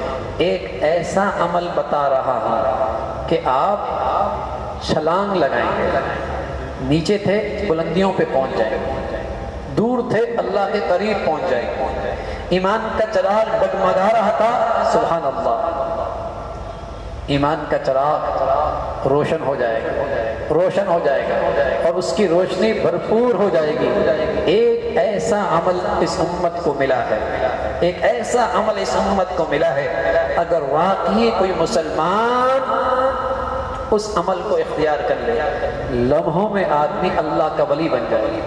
ایک ایسا عمل بتا رہا ہوں کہ آپ چھلانگ لگائیں گے، نیچے تھے بلندیوں پہ پہنچ جائیں گے، دور تھے اللہ کے قریب پہنچ جائیں گے، ایمان کا چراغ ڈگمگا رہا تھا، سبحان اللہ، ایمان کا چراغ روشن ہو جائے گا، روشن ہو جائے گا، اور اس کی روشنی بھرپور ہو جائے گی۔ ایک ایسا عمل اس امت کو ملا ہے، ایک ایسا عمل اس امت کو ملا ہے، اگر واقعی کوئی مسلمان اس عمل کو اختیار کر لے، لمحوں میں آدمی اللہ کا ولی بن جائے،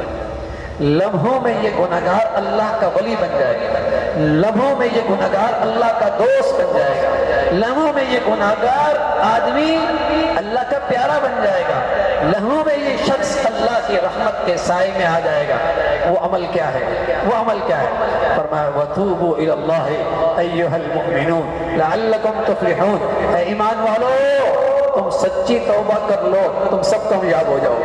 لمحوں میں یہ گناہگار اللہ کا ولی بن جائے گا، لمحوں میں یہ گناہگار اللہ کا دوست بن جائے گا، لمحوں میں یہ گناہگار آدمی اللہ کا پیارا بن جائے گا، لمحوں میں یہ شخص اللہ کی رحمت کے سائے میں آ جائے گا۔ وہ عمل کیا ہے؟ وہ عمل کیا ہے؟ فرمایا وَتُوبُوا إِلَى اللَّهِ أَيُّهَا الْمُؤْمِنُونَ لَعَلَّكُمْ تُفْلِحُونَ، اے ایمان والو تم سچی توبہ کر لو، تم سب کامیاب ہو جاؤ۔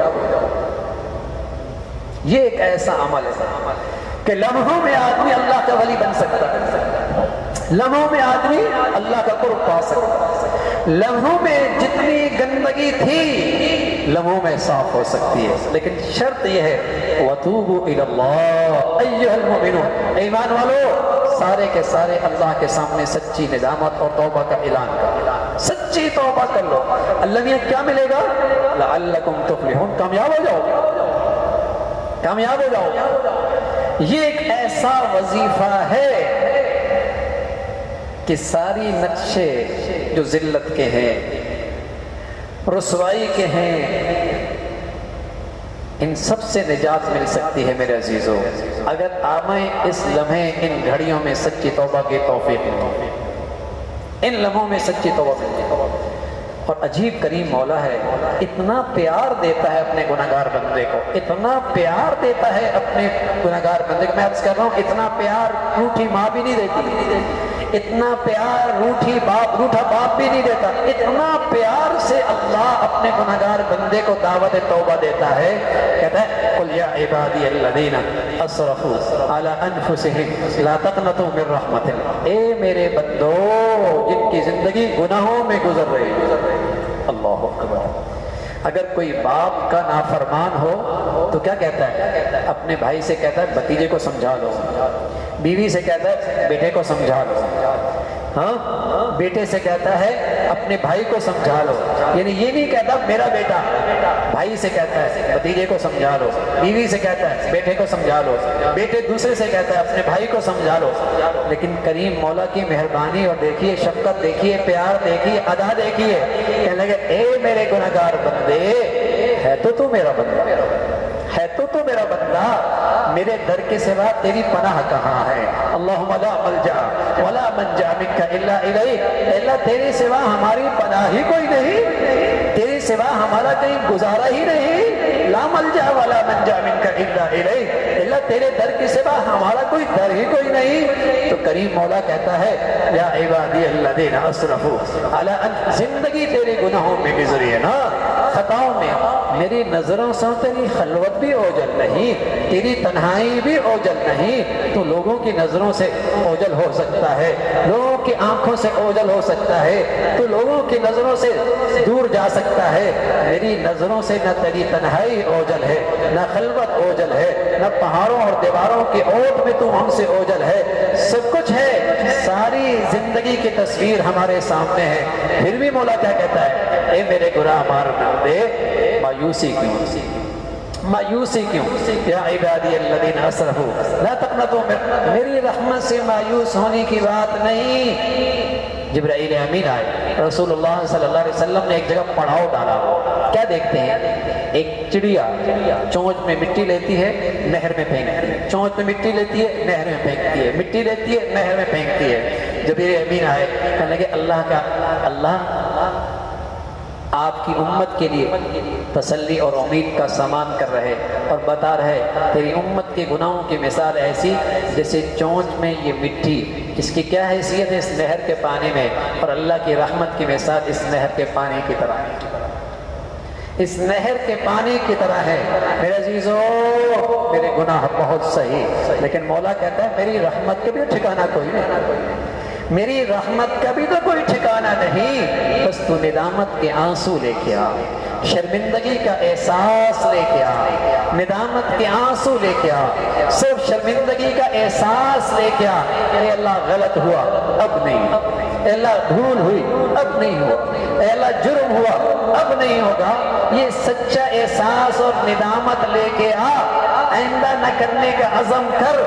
یہ ایک ایسا عمل ہے کہ لمحوں میں آدمی اللہ کا ولی بن سکتا ہے، لمحوں میں آدمی اللہ کا قرب پا سکتا ہے، لمحوں میں جتنی گندگی تھی لمحوں میں صاف ہو سکتی ہے، لیکن شرط یہ ہے وَتُوبُوا إِلَى اللَّهِ أَيُّهَا الْمُؤْمِنُونَ، ایمان والو سارے کے سارے اللہ کے سامنے سچی ندامت اور توبہ کا اعلان کرو، سچی توبہ کر لو۔ اللہ نے کیا ملے گا؟ لَعَلَّكُمْ تُفْلِحُونَ، کامیاب ہو جاؤ، کامیاب ہو جاؤ۔ یہ ایک ایسا وظیفہ ہے کہ ساری نقشے جو ذلت کے ہیں، رسوائی کے ہیں، ان سب سے نجات مل سکتی ہے میرے عزیزو، اگر آمیں اس لمحے ان گھڑیوں میں سچی توبہ کی توفیق ملے، ان لمحوں میں سچی توبہ ملے۔ اور عجیب کریم مولا ہے، اتنا پیار دیتا ہے اپنے گناہگار بندے کو، اتنا پیار دیتا ہے اپنے گناہگار بندے کو، میں عرض کر رہا ہوں اتنا پیار روٹھی ماں بھی نہیں دیتی، اتنا پیار روٹھا باپ بھی نہیں دیتا، اتنا پیار سے اللہ اپنے گناہگار بندے کو دعوت توبہ دیتا ہے، کہتا ہے قُلْ يَا عِبَادِيَ الَّذِينَ أَسْرَفُوا عَلَىٰ أَنفُسِهِمْ لَا تَقْنَطُوا مِن رَحْمَتِ اللَّهِ، اے میرے بندو جن کی زندگی گناہوں میں گزر رہی ہے، اللہ اکبر، اگر کوئی باپ کا نافرمان ہو تو کیا کہتا ہے؟ اپنے بھائی سے کہتا ہے بھتیجے کو سمجھا لو، بیوی سے کہتا ہے بیٹے کو سمجھا لو، ہاں بیٹے سے کہتا ہے اپنے بھائی کو سمجھا لو، یعنی یہ نہیں کہتا میرا بیٹا، بھائی سے کہتا ہے بھتیجے کو سمجھا لو، بیوی سے کہتا ہے بیٹے کو سمجھا لو، بیٹے دوسرے سے کہتا ہے اپنے بھائی کو سمجھا لو۔ لیکن کریم مولا کی مہربانی اور دیکھیے شفقت دیکھیے، پیار دیکھیے، ادا دیکھیے، کہنے لگے اے میرے گناہگار بندے، ہے تو میرا بندہ، ہے تو میرا بندہ، میرے در کے سوا تیری پناہ کہاں ہے؟ اللہم لا ملجا ولا منجا منک الا الیک، اللہ تیرے سوا ہماری پناہ ہی کوئی نہیں، تیرے سوا ہمارا کہیں گزارا ہی نہیں، لا ملجا ولا منجا منک الا الیک، اللہ تیرے در کے سوا ہمارا کوئی در ہی کوئی نہیں۔ تو کریم مولا کہتا ہے یا عبادی الذین اسرفوا علی ان، زندگی تیرے گناہوں میں گزری ہے نا، خطاؤں میں، میری نظروں سے تیری خلوت بھی اوجل نہیں، تیری تنہائی بھی اوجل نہیں، تو لوگوں کی نظروں سے اوجل ہو سکتا ہے، لوگوں کی آنکھوں سے اوجل ہو سکتا ہے، تو لوگوں کی نظروں سے دور جا سکتا ہے، میری نظروں سے نہ تیری تنہائی اوجل ہے، نہ خلوت اوجل ہے، نہ پہاڑوں اور دیواروں کے اوٹ میں تو ہم سے اوجل ہے، سب کچھ ہے، ساری زندگی کی تصویر ہمارے سامنے ہے، پھر بھی مولا کیا کہتا ہے؟ اے میرے گناہ مار بندے، مایوسی کیوں، مایوسی کیوں؟ یا عبادی الذین اسرفوا لا تقنطوا من، میری رحمت سے مایوس ہونے کی بات نہیں۔ جبرائیل امین آئے، رسول اللہ صلی اللہ علیہ وسلم نے ایک جگہ پڑاؤ ڈالا، کیا دیکھتے ہیں؟ ایک چڑیا چونچ میں مٹی لیتی ہے، نہر میں پھینکتی ہے، چونچ میں مٹی لیتی ہے، نہر میں پھینکتی ہے، مٹی لیتی ہے، نہر میں پھینکتی ہے۔ جبرائیل امین آئے، کہنے لگے اللہ آپ کی امت کے لیے تسلی اور امید کا سامان کر رہے اور بتا رہے تیری امت کے گناہوں کی مثال ایسی جیسے چونچ میں یہ مٹی، اس کی کیا حیثیت ہے اس نہر کے پانی میں، اور اللہ کی رحمت کی مثال اس نہر کے پانی کی طرح ہے، اس نہر کے پانی کی طرح ہے۔ میرے عزیزو، میرے گناہ بہت صحیح، لیکن مولا کہتا ہے میری رحمت کا بھی ٹھکانہ کوئی نہیں، میری رحمت کا بھی تو کوئی ٹھکانہ نہیں، بس تو ندامت کے آنسو لے کے آ، شرمندگی کا احساس لے کے آ، ندامت کے آنسو لے کے آ، صرف شرمندگی کا احساس لے کے آ، اے اللہ غلط ہوا اب نہیں، اے اللہ بھول ہوئی اب نہیں ہوا، اے اللہ جرم ہوا اب نہیں ہوگا، یہ سچا احساس اور ندامت لے کے آ، آئندہ نہ کرنے کا عزم کر،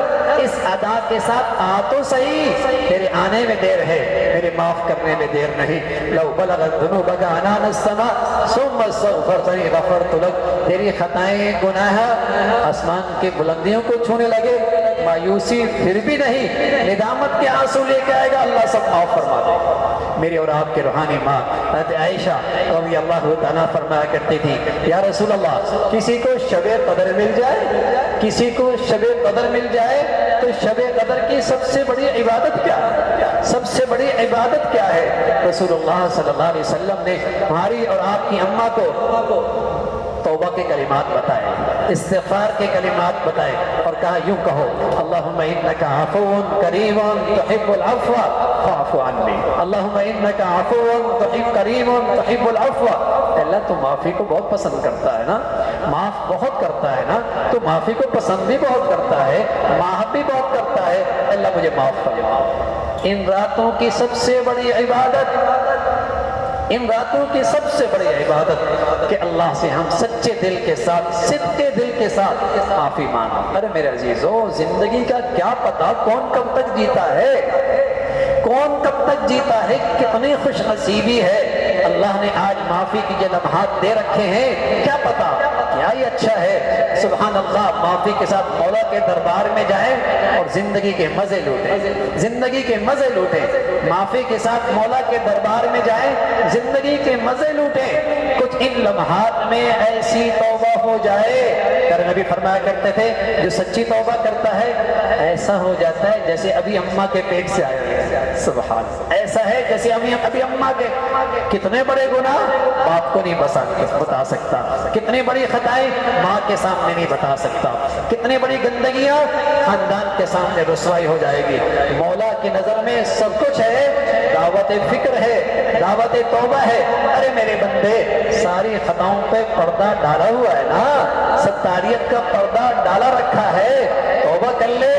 اس ادا کے ساتھ آ تو صحیح، تیرے آنے میں دیر ہے، میرے معاف کرنے میں دیر نہیں، لو بلغت ذنوبک عنان السماء ثم استغفرتنی غفرت لک، تیری خطائیں گناہ آسمان کی بلندیوں کو چھونے لگے، مایوسی پھر بھی نہیں، ندامت کے آنسو لے کے آئے گا، اللہ سب معاف فرما دے گا۔ میری اور آپ کے روحانی ماں حضرت عائشہ رضی اللہ تعالیٰ فرمایا کرتی تھی یا رسول اللہ، کسی کو شب قدر مل جائے، کسی کو شب قدر مل جائے تو شب قدر کی سب سے بڑی عبادت کیا ہے؟ سب سے بڑی عبادت کیا ہے؟ رسول اللہ صلی اللہ علیہ وسلم نے ہماری اور آپ کی اماں کو توبہ کے کلمات بتائے، استغفار کے کلمات بتائے، اور کہا یوں کہو اللہم انک عفو کریم تحب العفو فاعف عنی، اللہم انک عفو کریم تحب العفو، اللہ تو معافی کو بہت پسند کرتا ہے نا، معاف بہت کرتا ہے نا، تو معافی کو پسند بھی بہت کرتا ہے، معاف بھی بہت کرتا ہے، اللہ مجھے معاف فرما۔ ان راتوں کی سب سے بڑی عبادت، ان راتوں کی سب سے بڑی عبادت کہ اللہ سے ہم سچے دل کے ساتھ، صدقے دل کے ساتھ معافی مانگو۔ ارے میرے عزیزو، زندگی کا کیا پتا کون کب تک جیتا ہے، کون کب تک جیتا ہے، کتنی خوش نصیبی ہے، اللہ نے آج معافی کی جو لمحات دے رکھے ہیں، کیا پتا کیا ہی اچھا ہے، سبحان اللہ، معافی کے ساتھ مولا کے دربار میں جائیں اور زندگی کے مزے لوٹیں، زندگی کے مزے لوٹیں، معافی کے ساتھ مولا کے دربار میں جائیں، زندگی کے مزے لوٹیں، کچھ ان لمحات میں ایسی توبہ ہو جائے، نبی فرمایا کرتے تھے جو سچی توبہ کرتا ہے ایسا ہو جاتا ہے جیسے ابھی اماں کے پیٹ سے آیا، سبحان، ایسا ہے جیسے ابھی اماں کے، کتنے بڑے گناہ باپ کو نہیں بتا سکتا، کتنی بڑی خطائیں ماں کے سامنے نہیں بتا سکتا، کتنی بڑی گندگیاں خاندان کے سامنے رسوائی ہو جائے گی، مولا کی نظر میں سب کچھ ہے، دعوت فکر ہے، دعوت توبہ ہے۔ ارے میرے بندے، ساری خطاؤں پہ پردہ ڈالا ہوا ہے نا، ستاریت کا پردہ ڈالا رکھا ہے، توبہ کر لے،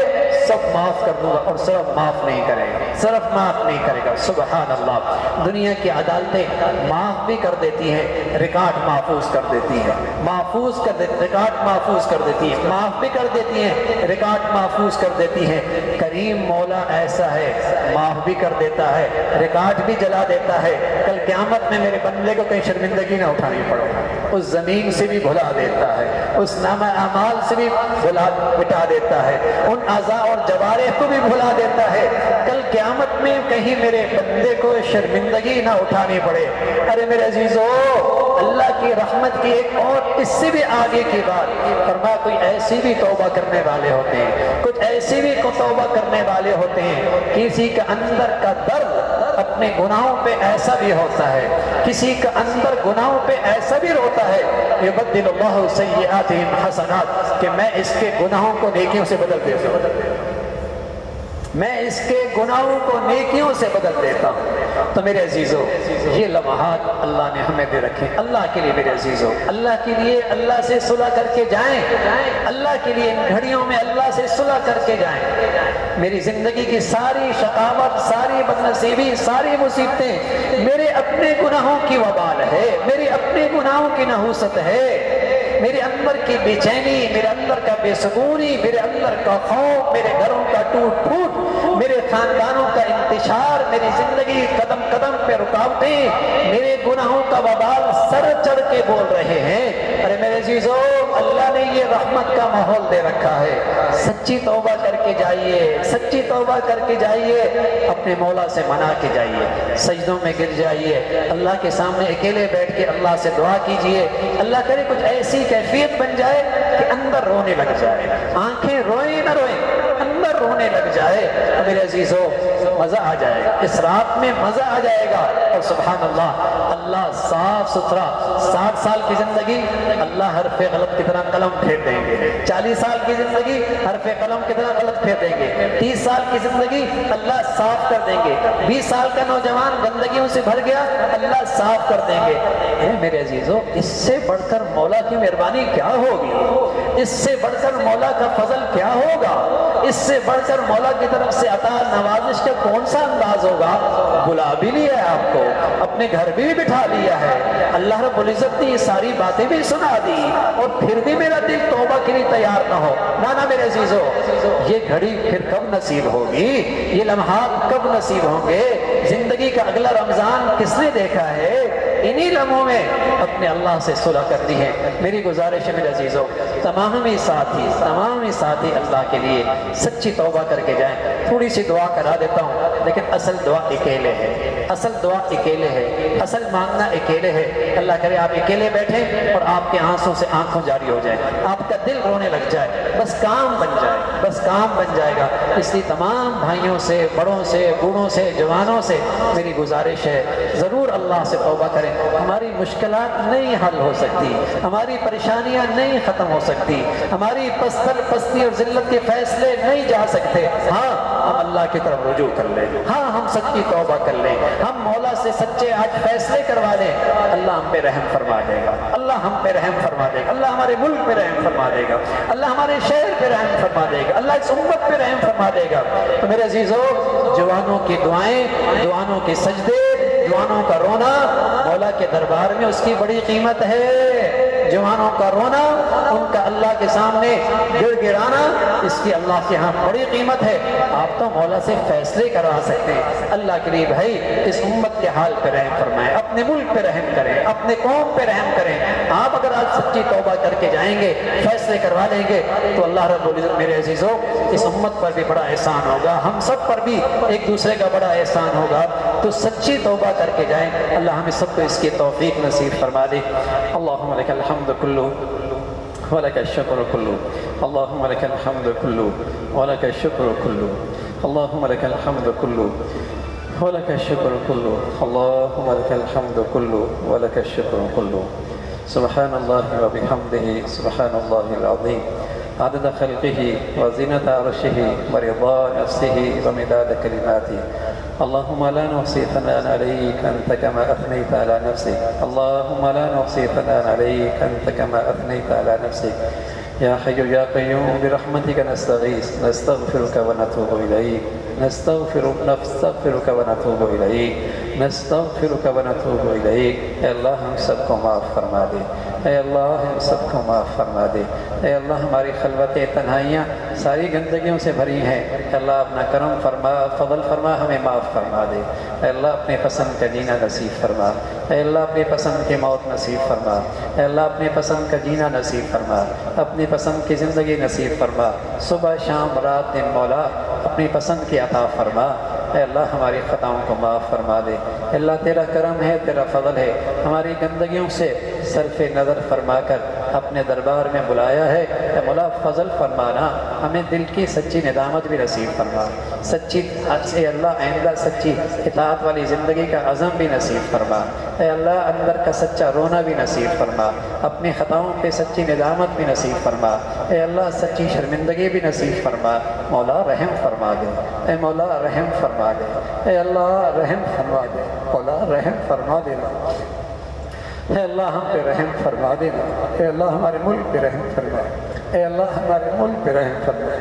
سب معاف کر دوں گا، اور صرف معاف نہیں کرے گا، صرف معاف نہیں کرے گا، سبحان اللہ۔ دنیا کی عدالتیں معاف بھی کر دیتی ہیں، ریکارڈ محفوظ کر دیتی ہیں، ریکارڈ محفوظ کر دیتی ہیں، معاف بھی کر دیتی ہیں، ریکارڈ محفوظ کر دیتی ہیں۔ کریم مولا ایسا ہے، معاف بھی کر دیتا ہے، ریکارڈ بھی جلا دیتا ہے، کل قیامت میں میرے بندے کو کہیں شرمندگی نہ اٹھانی پڑے، اس زمین سے بھی بھلا دیتا ہے، اس نامہ اعمال سے بھی مٹا دیتا ہے، ان اعضاء اور جوارح کو بھی بھلا دیتا ہے۔ کل قیامت میں کہیں میرے بندے کو شرمندگی نہ اٹھانی پڑے۔ ارے میرے عزیزو، اللہ کی رحمت کی ایک اور اس سے بھی آگے کی بات فرمایا، کوئی ایسی بھی توبہ کرنے والے ہوتے ہیں، کچھ ایسی بھی توبہ کرنے والے ہوتے ہیں، کسی کے اندر کا درد اپنے گناہوں پہ ایسا بھی ہوتا ہے، کسی کا اندر گناہوں پہ ایسا بھی روتا ہے، یبدل اللہ سیئاتہم حسنات، کہ میں اس کے گناہوں کو نیکیوں سے بدل دیتا ہوں، میں اس کے گناہوں کو نیکیوں سے بدل دیتا ہوں۔ تو میرے عزیزو، یہ لمحات اللہ نے ہمیں دے رکھے اللہ کے لیے۔ میرے عزیزو، اللہ کے لیے اللہ سے صلح کر کے جائیں، اللہ کے لیے ان گھڑیوں میں اللہ سے صلح کر کے جائیں۔ میری زندگی کی ساری شقاوت، ساری بدنصیبی، ساری مصیبتیں میرے اپنے گناہوں کی وبال ہے، میرے اپنے گناہوں کی نحوست ہے، میرے اندر کی بے چینی، میرے اندر کا بے سکونی، میرے اندر کا خوف، میرے گھروں کا ٹوٹ پھوٹ، میرے خاندانوں کا انتشار، میری زندگی قدم قدم پہ رکاوٹیں، میرے گناہوں کا وبال سر چڑھ کے بول رہے ہیں۔ ارے میرے عزیزو، اللہ نے یہ رحمت کا ماحول دے رکھا ہے، سچی توبہ کر کے جائیے، سچی توبہ کر کے جائیے، اپنے مولا سے منا کے جائیے، سجدوں میں گر جائیے، اللہ کے سامنے اکیلے بیٹھ کے اللہ سے دعا کیجئے۔ اللہ کرے کچھ ایسی کیفیت بن جائے کہ اندر رونے لگ جائے، آنکھیں روئیں نہ روئیں، اندر رونے لگ جائے، تو میرے عزیزو مزہ آ جائے گا، اس رات میں مزہ آ جائے گا۔ اور سبحان اللہ، اللہ صاف ستھرا 60 سال کی زندگی اللہ حرف غلط کی طرح قلم پھیر دیں گے، 40 سال کی زندگی حرف قلم کی طرح غلط پھیر دیں گے، 30 سال کی زندگی اللہ صاف کر دیں گے، 20 سال کا نوجوان گندگیوں سے بھر گیا اللہ صاف کر دیں گے۔ اے میرے عزیزو، اس سے بڑھ کر مولا کی مہربانی کیا ہوگی؟ اس سے بڑھ کر مولا کا فضل کیا ہوگا؟ اس سے بڑھ کر مولا کی طرف سے عطا نوازش کا کون سا انداز ہوگا؟ بلا بھی لیا ہے آپ کو، اپنے گھر بھی بٹھا لیا ہے، اللہ رب العزت نے یہ ساری باتیں بھی سنا دی، اور پھر بھی میرا دل توبہ کے لیے تیار نہ ہو۔ نہ میرے عزیزو، یہ گھڑی پھر کب نصیب ہوگی؟ یہ لمحات کب نصیب ہوں گے؟ زندگی کا اگلا رمضان کس نے دیکھا ہے؟ انہی لمحوں میں اپنے اللہ سے صلح کرنی ہے۔ میری گزارش ہے میرے عزیزو، تمام ہی ساتھی اللہ کے لیے سچی توبہ کر کے جائیں۔ تھوڑی سی دعا کرا دیتا ہوں، لیکن اصل دعا اکیلے ہے، اصل دعا اکیلے ہے، اصل مانگنا اکیلے ہے۔ اللہ کرے آپ اکیلے بیٹھیں اور آپ کے آنسوں سے آنکھوں جاری ہو جائے، آپ کا دل رونے لگ جائے، بس کام بن جائے، بس کام بن جائے گا۔ اس لیے تمام بھائیوں سے، بڑوں سے، بوڑھوں سے، جوانوں سے میری گزارش ہے، ضرور اللہ سے توبہ کریں۔ ہماری مشکلات نہیں حل ہو سکتی، ہماری پریشانیاں نہیں ختم ہو سکتی، ہماری پستی اور ذلت کے فیصلے نہیں جا سکتے۔ ہاں، ہم اللہ کی طرف رجوع کر لیں، ہاں ہم سچی توبہ کر لیں، ہم مولا سے سچے آج فیصلے کروا لیں، اللہ ہم پہ رحم فرما دے گا، اللہ ہم پہ رحم فرما دے گا، اللہ ہمارے ملک پہ رحم فرما دے گا، اللہ ہمارے شہر پہ رحم فرما دے گا، اللہ اس امت پہ رحم فرما دے گا۔ تو میرے عزیزو، جوانوں کی دعائیں، جوانوں کے سجدے، جوانوں کا رونا مولا کے دربار میں اس کی بڑی قیمت ہے۔ جوانوں کا رونا، ان کا اللہ کے سامنے گڑ گڑانا، اس کی اللہ کے ہاں بڑی قیمت ہے۔ آپ تو مولا سے فیصلے کروا سکتے ہیں۔ اللہ کے لیے بھائی اس امت کے حال پہ رحم فرمائیں، اپنے ملک پہ رحم کریں، اپنے قوم پہ رحم کریں۔ آپ اگر آج سچی توبہ کر کے جائیں گے، فیصلے کروا لیں گے، تو اللہ رب العزت میرے عزیزو اس امت پر بھی بڑا احسان ہوگا، ہم سب پر بھی ایک دوسرے کا بڑا احسان ہوگا۔ تو سچی توبہ کر کے جائیں، اللہ ہمیں سب کو اس کی توفیق نصیب فرما دے۔ اللہم لک الحمد کلو ولک الشکر کلو، اللہم لک الحمد کلو ولک الشکر کلو، اللہم لک الحمد کلو ولک الشکر کلو، اللہم لک الحمد کلو ولک الشکر کلو۔ سبحان اللہ وبحمدہ، سبحان اللہ العظیم، عدد خلقه وزنة عرشه ورضا نفسه ومداد كلماته۔ اللهم لا نحصي ثناء عليك أنت كما أثنيت على نفسك، اللهم لا نحصي ثناء عليك أنت كما أثنيت على نفسك۔ يا حي يا قيوم برحمتك نستغيث، نستغفرك ونتوب إليك، نستغفرك ونتوب إليك، نستغفرك ونتوب إليك۔ اے اللہ ہم سب کو معاف فرما دے، اے اللہ ہم سب کو معاف فرما دے، اے اللہ ہماری خلوتیں تنہائیاں ساری گندگیوں سے بھری ہیں، اے اللہ اپنا کرم فرما، فضل فرما، ہمیں معاف فرما دے، اے اللہ اپنے پسند کا جینا نصیب فرما، اے اللہ اپنے پسند کی موت نصیب فرما، اے اللہ اپنے پسند کا جینا نصیب فرما، اپنی پسند کی زندگی نصیب فرما، صبح شام رات دن مولا اپنی پسند کی عطا فرما، اے اللہ ہماری خطاؤں کو معاف فرما دے، اے اللہ تیرا کرم ہے، تیرا فضل ہے، ہماری گندگیوں سے صرف نظر فرما کر اپنے دربار میں بلایا ہے، اے مولا فضل فرمانا، ہمیں دل کی سچی ندامت بھی نصیب فرما، سچی اے اللہ آئندہ سچی اطاعت والی زندگی کا عزم بھی نصیب فرما، اے اللہ اندر کا سچا رونا بھی نصیب فرما، اپنی خطاؤں پہ سچی ندامت بھی نصیب فرما، اے اللہ سچی شرمندگی بھی نصیب فرما، مولا رحم فرما دے، اے مولا رحم فرما دے، اے اللہ رحم فرما دے، مولا رحم فرما دے، اے اللہ ہم پہ رحم فرما دے، اے اللہ ہمارے ملک پہ رحم فرما، اے اللہ ہمارے ملک پہ رحم فرما،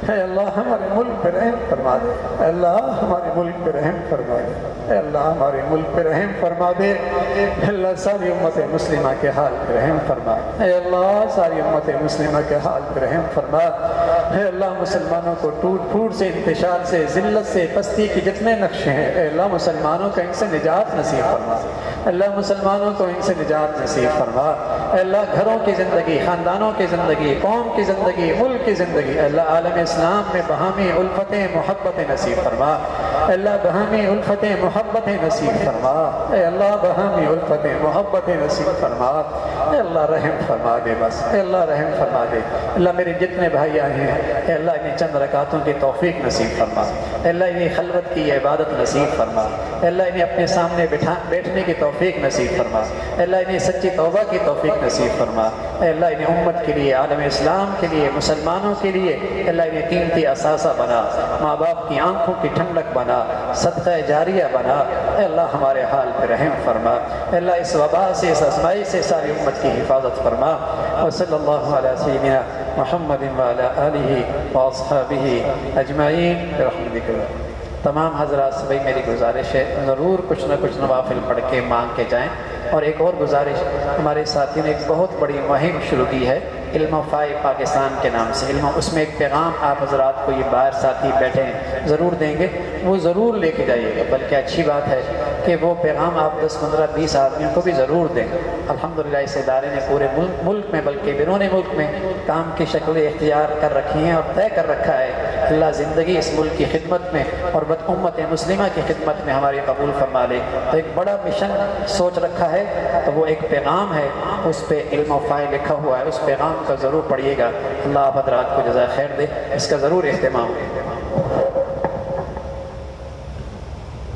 اے اللہ ہمارے ملک پہ رحم فرما دے، اے اللہ ہمارے ملک پہ رحم فرما دے، اے اللہ ہمارے ملک پہ رحم فرما دے، اے اللہ ساری امت مسلمہ کے حال پہ رحم فرما، اے اللہ ساری امت مسلمہ کے حال پہ رحم فرما، اے اللہ مسلمانوں کو ٹوٹ پھوٹ سے، انتشار سے، ذلت سے، پستی کے جتنے نقشے ہیں، اے اللہ مسلمانوں کو ان سے نجات نصیب فرما، اے اللہ مسلمانوں کو ان سے نجات نصیب فرما، اے اللہ گھروں کی زندگی، خاندانوں کی زندگی، قوم کی زندگی، ملک کی زندگی، اے اللہ عالم اسلام میں باہمی الفتیں محبتیں نصیب فرما، اے اللہ باہمی الفتیں محبتیں نصیب فرما، اے اللہ باہمی الفتیں محبتیں نصیب فرما، اے اللہ رحم فرما دے، بس اے اللہ رحم فرما دے، اللہ میرے جتنے بھائی آئے ہیں اے اللہ انہیں چند رکعتوں کی توفیق نصیب فرما، اے اللہ انہیں خلوت کی عبادت نصیب فرما، اے اللہ انہیں اپنے سامنے بیٹھنے کی توفیق نصیب فرما، اے اللہ انہیں سچی توبہ کی توفیق نصیب فرما، اے اللہ انہیں امت کے لیے، عالم اسلام کے لیے، مسلمانوں کے لیے اے اللہ انہیں قیمتی اثاثہ بنا، ماں باپ کی آنکھوں کی ٹھنڈک بنا، صدقہ جاریہ بنا، اے اللہ ہمارے حال پہ رحم فرما، اے اللہ اس وبا سے، اس ازمائی سے ساری امت کی حفاظت فرما، وصلی اللہ علیہ سیدنا محمد وعلی آلہ واصحابہ اجمعین برحمتک۔ تمام حضرات سے بھائی میری گزارش ہے ضرور کچھ نہ کچھ نوافل پڑھ کے مانگ کے جائیں، اور ایک اور گزارش، ہمارے ساتھیوں نے ایک بہت بڑی مہم شروع کی ہے علم فائی پاکستان کے نام سے، اس میں ایک پیغام آپ حضرات کو یہ باہر ساتھی بیٹھے ہیں ضرور دیں گے، وہ ضرور لے کے جائیے گا، بلکہ اچھی بات ہے کہ وہ پیغام آپ 10 15 20 آدمیوں کو بھی ضرور دیں۔ الحمدللہ اس ادارے نے پورے ملک میں بلکہ بیرون ملک میں کام کی شکلیں اختیار کر رکھی ہیں اور طے کر رکھا ہے، اللہ زندگی اس ملک کی خدمت میں اور امت مسلمہ کی خدمت میں ہماری قبول فرما لے، تو ایک بڑا مشن سوچ رکھا ہے، تو وہ ایک پیغام ہے، اس پہ علم و فائل لکھا ہوا ہے، اس پیغام کا ضرور پڑھیے گا، اللہ آپ حضرات کو جزائے خیر دے، اس کا ضرور اہتمام